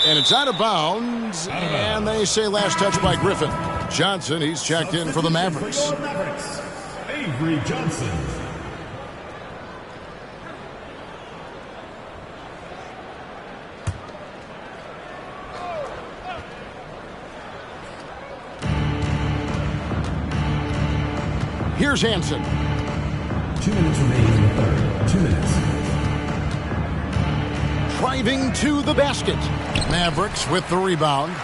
And it's out of bounds. And they say last touch by Griffin. Johnson, he's checked in for the Mavericks. Avery Johnson. Here's Hansen. 2 minutes remaining in the third. 2 minutes. Driving to the basket. Mavericks with the rebound.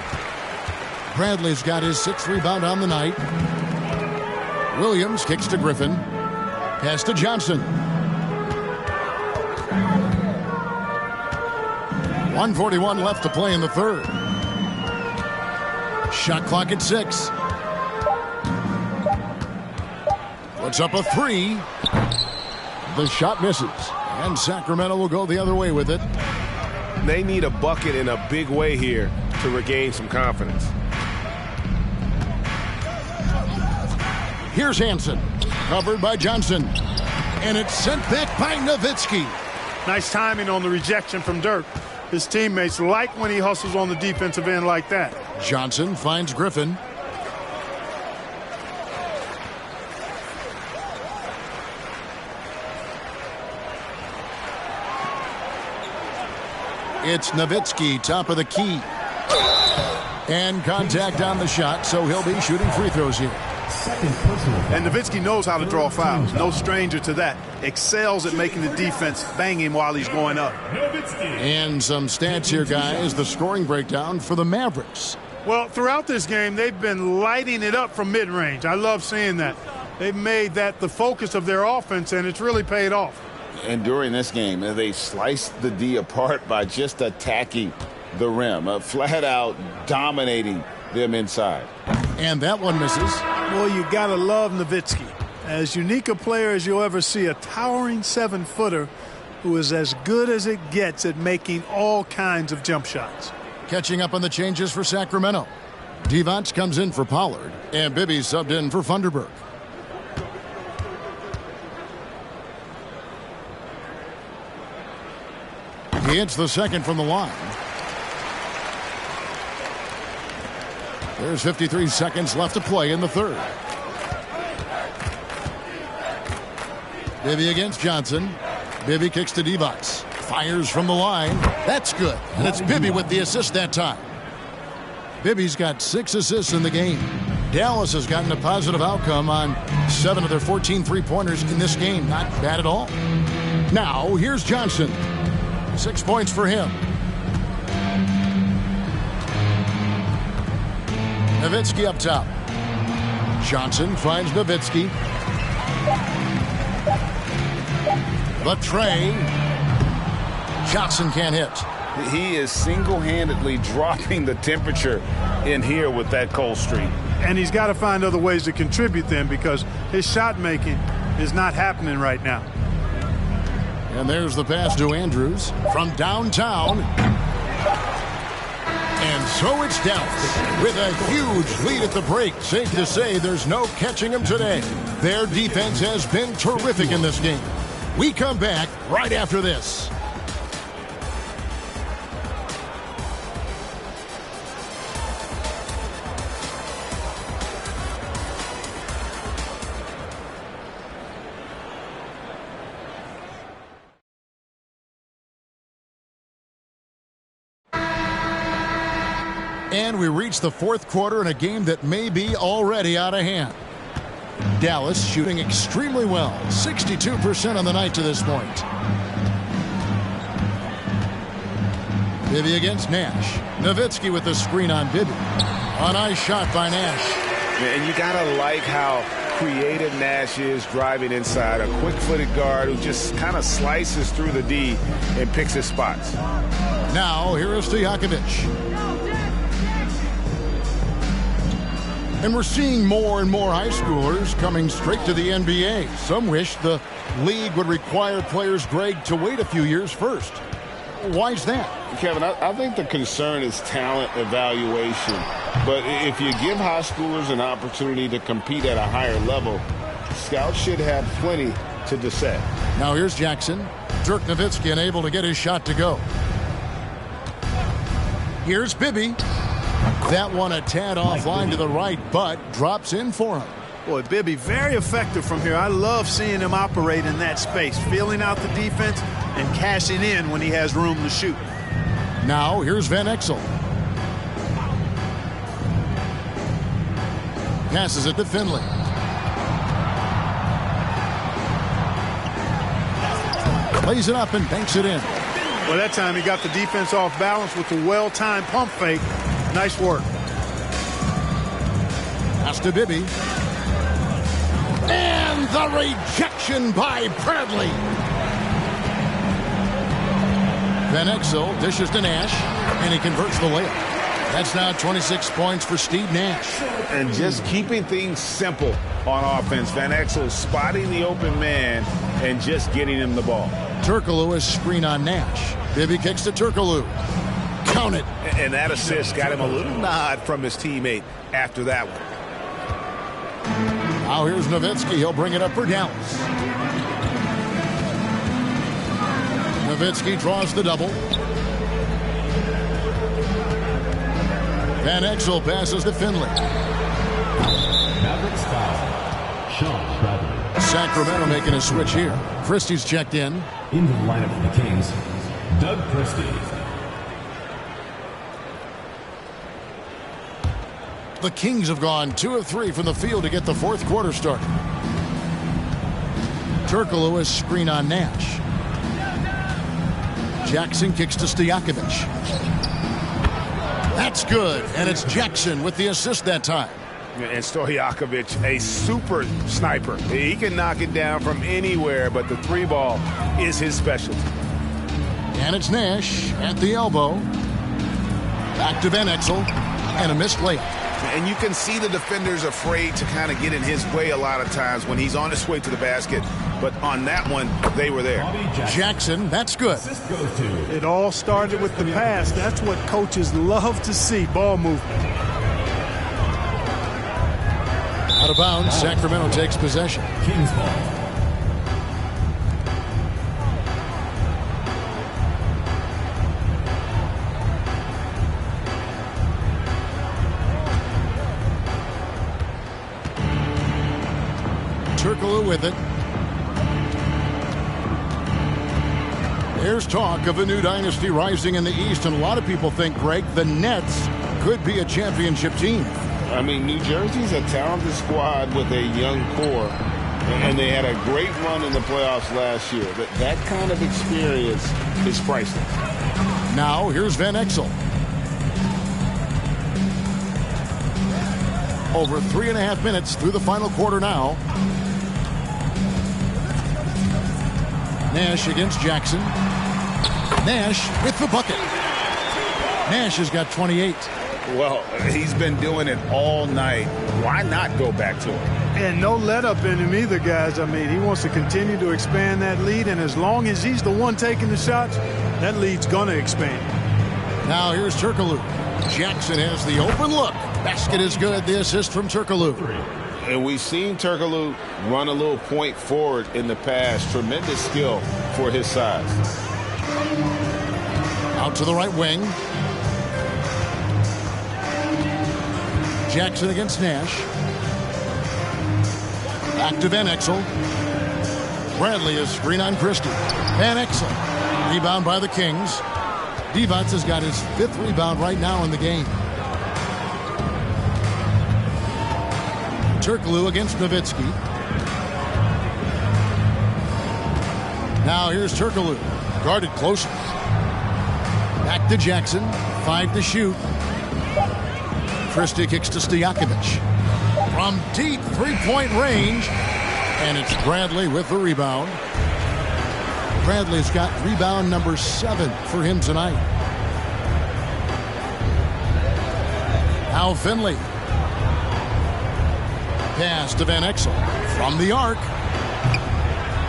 Bradley's got his 6th rebound on the night. Williams kicks to Griffin. Pass to Johnson. 1:41 left to play in the third. Shot clock at 6. Puts up a 3. The shot misses. And Sacramento will go the other way with it. They need a bucket in a big way here to regain some confidence. Here's Hansen. Covered by Johnson. And it's sent back by Nowitzki. Nice timing on the rejection from Dirk. His teammates like when he hustles on the defensive end like that. Johnson finds Griffin. It's Nowitzki, top of the key. And contact on the shot, so he'll be shooting free throws here. And Nowitzki knows how to draw fouls. No stranger to that. Excels at making the defense bang him while he's going up. And some stats here, guys. The scoring breakdown for the Mavericks. Well, throughout this game, they've been lighting it up from mid-range. I love seeing that. They've made that the focus of their offense, and it's really paid off. And during this game, they sliced the D apart by just attacking the rim, flat out dominating them inside. And that one misses. Boy, you gotta love Nowitzki. As unique a player as you'll ever see, a towering 7-footer who is as good as it gets at making all kinds of jump shots. Catching up on the changes for Sacramento. Divac comes in for Pollard, and Bibby subbed in for Funderburk. He hits the second from the line. There's 53 seconds left to play in the third. Bibby against Johnson. Bibby kicks to Divac. Fires from the line. That's good. And it's Bibby with the assist that time. Bibby's got 6 assists in the game. Dallas has gotten a positive outcome on 7 of their 14 three-pointers in this game. Not bad at all. Now, here's Johnson. 6 points for him. Nowitzki up top. Johnson finds Nowitzki. The tray. Johnson can't hit. He is single-handedly dropping the temperature in here with that cold streak. And he's got to find other ways to contribute then, because his shot making is not happening right now. And there's the pass to Andrews from downtown. And so it's Dallas with a huge lead at the break. Safe to say there's no catching them today. Their defense has been terrific in this game. We come back right after this. And we reach the fourth quarter in a game that may be already out of hand. Dallas shooting extremely well, 62% on the night to this point. Bibby against Nash. Nowitzki with the screen on Bibby. A nice shot by Nash. And you got to like how creative Nash is driving inside. A quick-footed guard who just kind of slices through the D and picks his spots. Now, here is Stojakovic. And we're seeing more and more high schoolers coming straight to the NBA. Some wish the league would require players, Greg, to wait a few years first. Why is that? Kevin, I think the concern is talent evaluation. But if you give high schoolers an opportunity to compete at a higher level, scouts should have plenty to decide. Now here's Jackson. Dirk Nowitzki unable to get his shot to go. Here's Bibby. That one a tad offline to the right, but drops in for him. Boy, Bibby, very effective from here. I love seeing him operate in that space, feeling out the defense and cashing in when he has room to shoot. Now, here's Van Exel. Passes it to Finley. Plays it up and banks it in. Well, that time he got the defense off balance with the well-timed pump fake. Nice work. Pass to Bibby. And the rejection by Bradley. Van Exel dishes to Nash, and he converts the layup. That's now 26 points for Steve Nash. And just keeping things simple on offense. Van Exel spotting the open man and just getting him the ball. Turkoglu is screen on Nash. Bibby kicks to Turkoglu. Count it. And that assist got him a little nod from his teammate after that one. Now here's Nowitzki. He'll bring it up for Dallas. Nowitzki draws the double. Van Exel passes to Finley. Mavericks foul. Sean Bradley. Sacramento making a switch here. Christie's checked in. Into the lineup for the Kings, Doug Christie. The Kings have gone 2 of 3 from the field to get the fourth quarter started. Turkoglu is screen on Nash. Jackson kicks to Stojakovic. That's good, and it's Jackson with the assist that time. And Stojakovic, a super sniper. He can knock it down from anywhere, but the three ball is his specialty. And it's Nash at the elbow. Back to Van Exel, and a missed layup. And you can see the defenders afraid to kind of get in his way a lot of times when he's on his way to the basket. But on that one, they were there. Jackson, that's good. It all started with the pass. That's what coaches love to see, ball movement. Out of bounds, Sacramento takes possession. Kings ball. Turkoglu with it. There's talk of a new dynasty rising in the East, and a lot of people think, Greg, the Nets could be a championship team. I mean, New Jersey's a talented squad with a young core, and they had a great run in the playoffs last year. That kind of experience is priceless. Now, here's Van Exel. Over 3.5 minutes through the final quarter now. Nash against Jackson. Nash with the bucket. Nash has got 28. Well, he's been doing it all night. Why not go back to it? And no let up in him either, guys. I mean, he wants to continue to expand that lead, and as long as he's the one taking the shots, that lead's going to expand. Now here's Turkoglu. Jackson has the open look. Basket is good. The assist from Turkoglu. And we've seen Turkoglu run a little point forward in the past. Tremendous skill for his size. Out to the right wing. Jackson against Nash. Back to Van Exel. Bradley is screen on Christie. Van Exel. Rebound by the Kings. Divac has got his 5th rebound right now in the game. Turkoglu against Nowitzki. Now here's Turkoglu. Guarded closely. Back to Jackson. 5 to shoot. Christie kicks to Stojakovic. From deep three-point range. And it's Bradley with the rebound. Bradley's got rebound number 7 for him tonight. Now Finley. Pass to Van Exel. From the arc.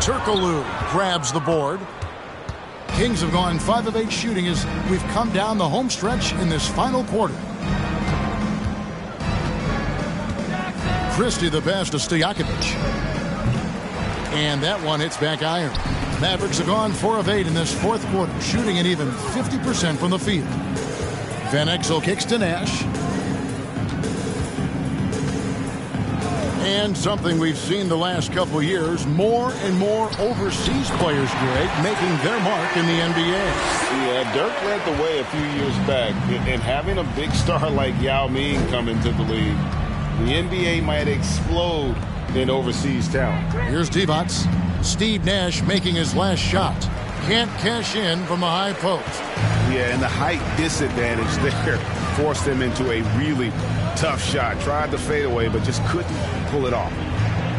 Turkoglu grabs the board. Kings have gone 5 of 8 shooting as we've come down the home stretch in this final quarter. Christie the pass to Stojakovic. And that one hits back iron. Mavericks have gone 4 of 8 in this fourth quarter, shooting at even 50% from the field. Van Exel kicks to Nash. And something we've seen the last couple years, more and more overseas players, Greg, making their mark in the NBA. Yeah, Dirk led the way a few years back, and having a big star like Yao Ming come into the league, the NBA might explode in overseas talent. Here's Divac. Steve Nash making his last shot. Can't cash in from the high post. Yeah, and the height disadvantage there forced him into a really tough shot. Tried to fade away, but just couldn't pull it off.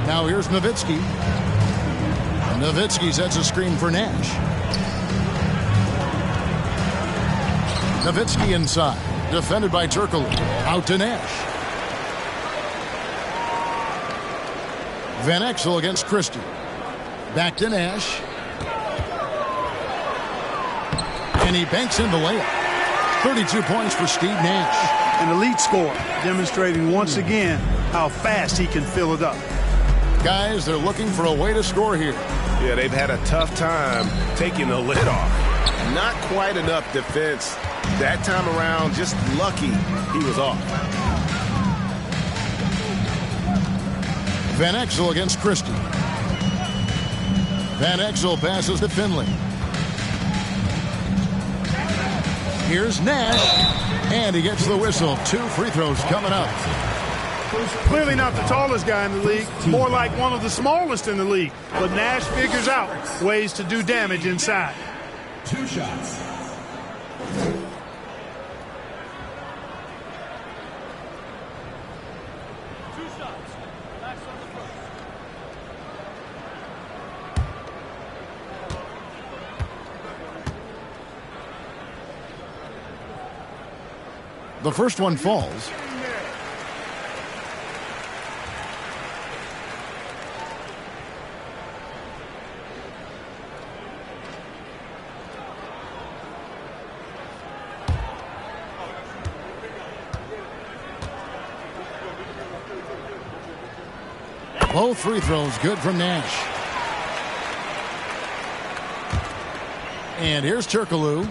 Now here's Nowitzki. Nowitzki sets a screen for Nash. Nowitzki inside. Defended by Turkoglu. Out to Nash. Van Exel against Christie. Back to Nash. And he banks in the layup. 32 points for Steve Nash. An elite scorer, demonstrating once again how fast he can fill it up. Guys, they're looking for a way to score here. Yeah, they've had a tough time taking the lid off. Not quite enough defense. That time around, just lucky he was off. Van Exel against Christie. Van Exel passes to Finley. Here's Nash, and he gets the whistle. 2 free throws coming up. Clearly not the tallest guy in the league, more like one of the smallest in the league. But Nash figures out ways to do damage inside. 2 shots. The first one falls. Both free throws good from Nash. And here's Turkoglu.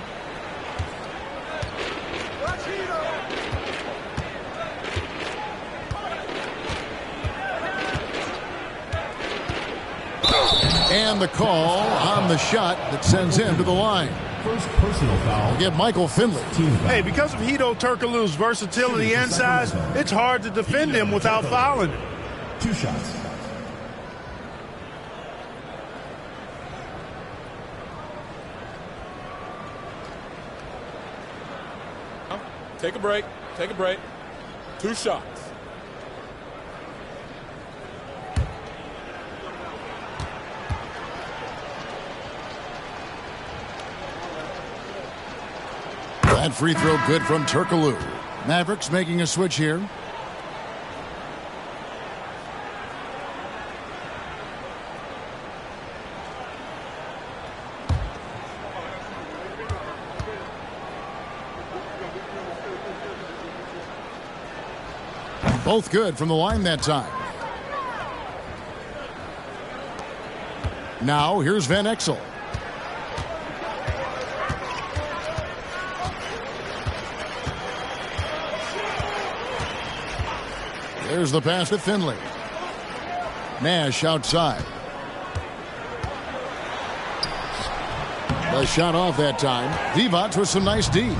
And the call on the shot that sends him to the line. First personal foul. We'll get Michael Finley. Hey, because of Hedo Turkoglu's versatility and size, it's hard to defend him without fouling him. 2 shots. Take a break. Take a break. 2 shots. That free throw good from Turkoglu. Mavericks making a switch here. Both good from the line that time. Now here's Van Exel. There's the pass to Finley. Nash outside. The shot off that time. Divac with some nice D.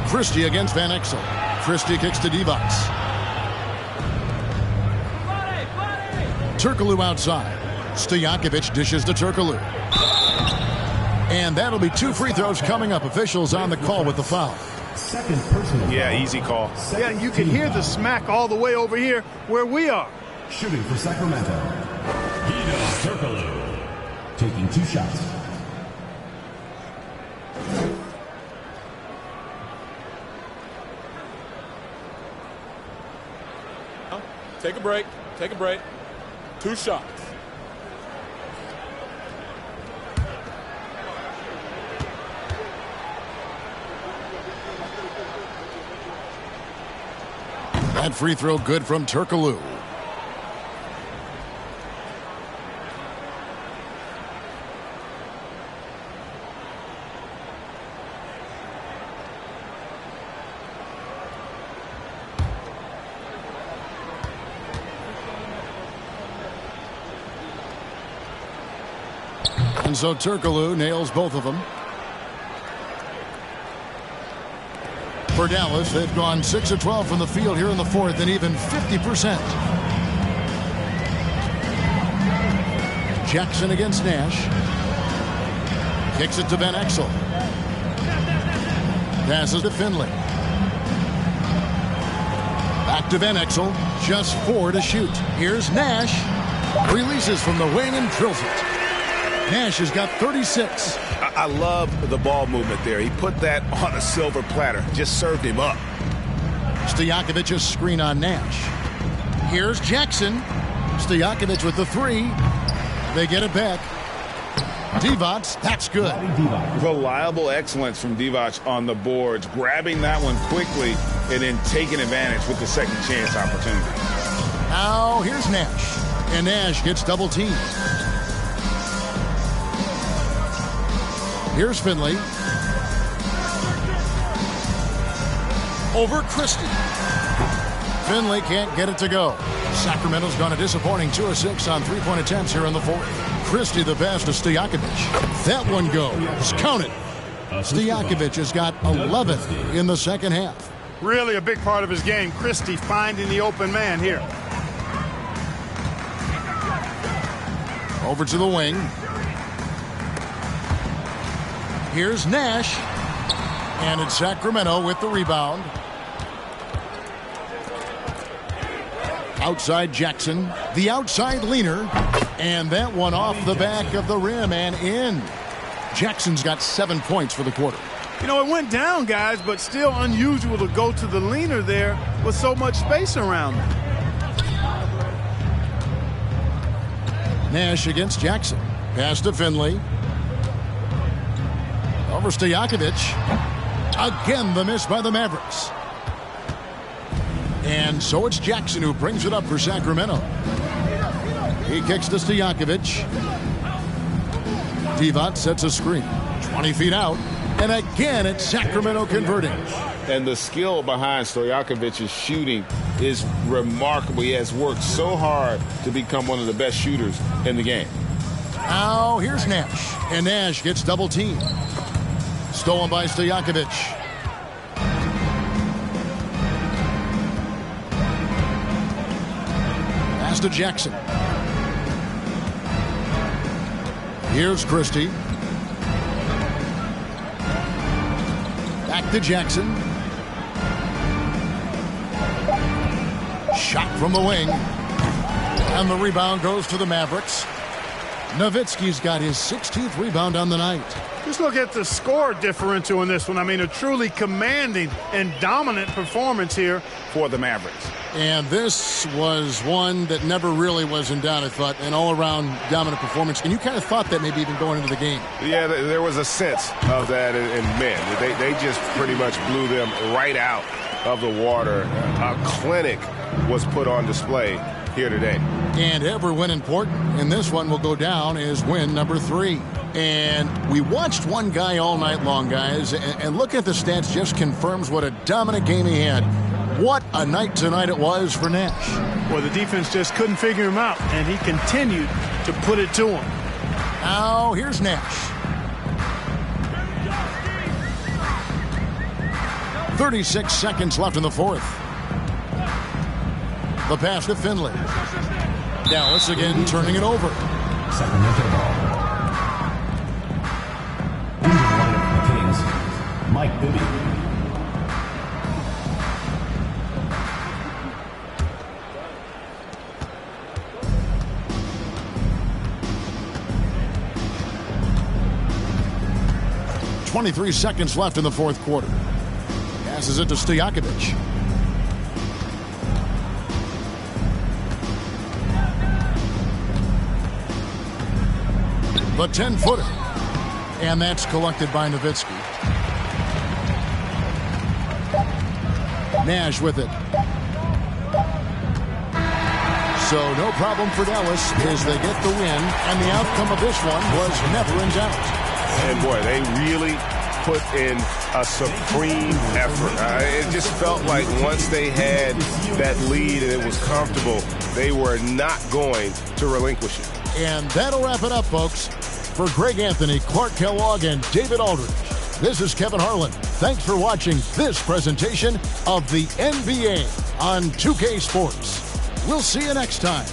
Christie against Van Exel. Christie kicks to Divac. Turkoglu outside. Stojakovic dishes to Turkoglu. And that'll be 2 free throws coming up. Officials on the call with the foul. Second personal. Yeah, easy call. Yeah, you can hear the smack all the way over here where we are. Shooting for Sacramento. Hedo Turkoglu. Taking 2 shots. Take a break. Take a break. 2 shots. That free throw good from Turkoglu. And so Turkoglu nails both of them. For Dallas, they've gone 6 of 12 from the field here in the fourth and even 50%. Jackson against Nash. Kicks it to Van Exel. Passes to Finley. Back to Van Exel. Just 4 to shoot. Here's Nash. Releases from the wing and drills it. Nash has got 36. I love the ball movement there. He put that on a silver platter. Just served him up. Stojakovic's screen on Nash. Here's Jackson. Stojakovic with the 3. They get it back. Divac, that's good. Reliable excellence from Divac on the boards. Grabbing that one quickly and then taking advantage with the second chance opportunity. Now here's Nash. And Nash gets double teamed. Here's Finley. Over Christie. Finley can't get it to go. Sacramento's gone a disappointing 2 of 6 on 3-point attempts here in the fourth. Christie the pass to Stojakovic. That one goes. Count it. Stojakovic has got 11 in the second half. Really a big part of his game. Christie finding the open man here. Over to the wing. Here's Nash. And it's Sacramento with the rebound. Outside Jackson. The outside leaner. And that one off the back of the rim and in. Jackson's got 7 points for the quarter. You know, it went down, guys, but still unusual to go to the leaner there with so much space around him. Nash against Jackson. Pass to Finley. Over Stojakovic. Again, the miss by the Mavericks. And so it's Jackson who brings it up for Sacramento. He kicks to Stojakovic. Divac sets a screen. 20 feet out. And again, it's Sacramento converting. And the skill behind Stojakovic's shooting is remarkable. He has worked so hard to become one of the best shooters in the game. Now here's Nash. And Nash gets double teamed. Stolen by Stojakovic. Pass to Jackson. Here's Christie. Back to Jackson. Shot from the wing. And the rebound goes to the Mavericks. Nowitzki's got his 16th rebound on the night. Just look at the score differential in this one. I mean, a truly commanding and dominant performance here for the Mavericks. And this was one that never really was in doubt, I thought, an all-around dominant performance. And you kind of thought that maybe even going into the game. Yeah, there was a sense of that in men. They just pretty much blew them right out of the water. A clinic was put on display here today. And every win important. And this one will go down as win number 3. And we watched one guy all night long, guys. And looking at the stats just confirms what a dominant game he had. What a night tonight it was for Nash. Well, the defense just couldn't figure him out, and he continued to put it to him. Now, here's Nash. 36 seconds left in the fourth. The pass to Finley. Dallas again turning it over. Sacramento ball. Mike Bibby. .23 seconds left in the fourth quarter. Passes it to Stojakovic. The 10-footer. And that's collected by Nowitzki. Nash with it. So no problem for Dallas as they get the win. And the outcome of this one was never in doubt. And boy, they really put in a supreme effort. It just felt like once they had that lead and it was comfortable, they were not going to relinquish it. And that'll wrap it up, folks. For Greg Anthony, Clark Kellogg, and David Aldridge, this is Kevin Harlan. Thanks for watching this presentation of the NBA on 2K Sports. We'll see you next time.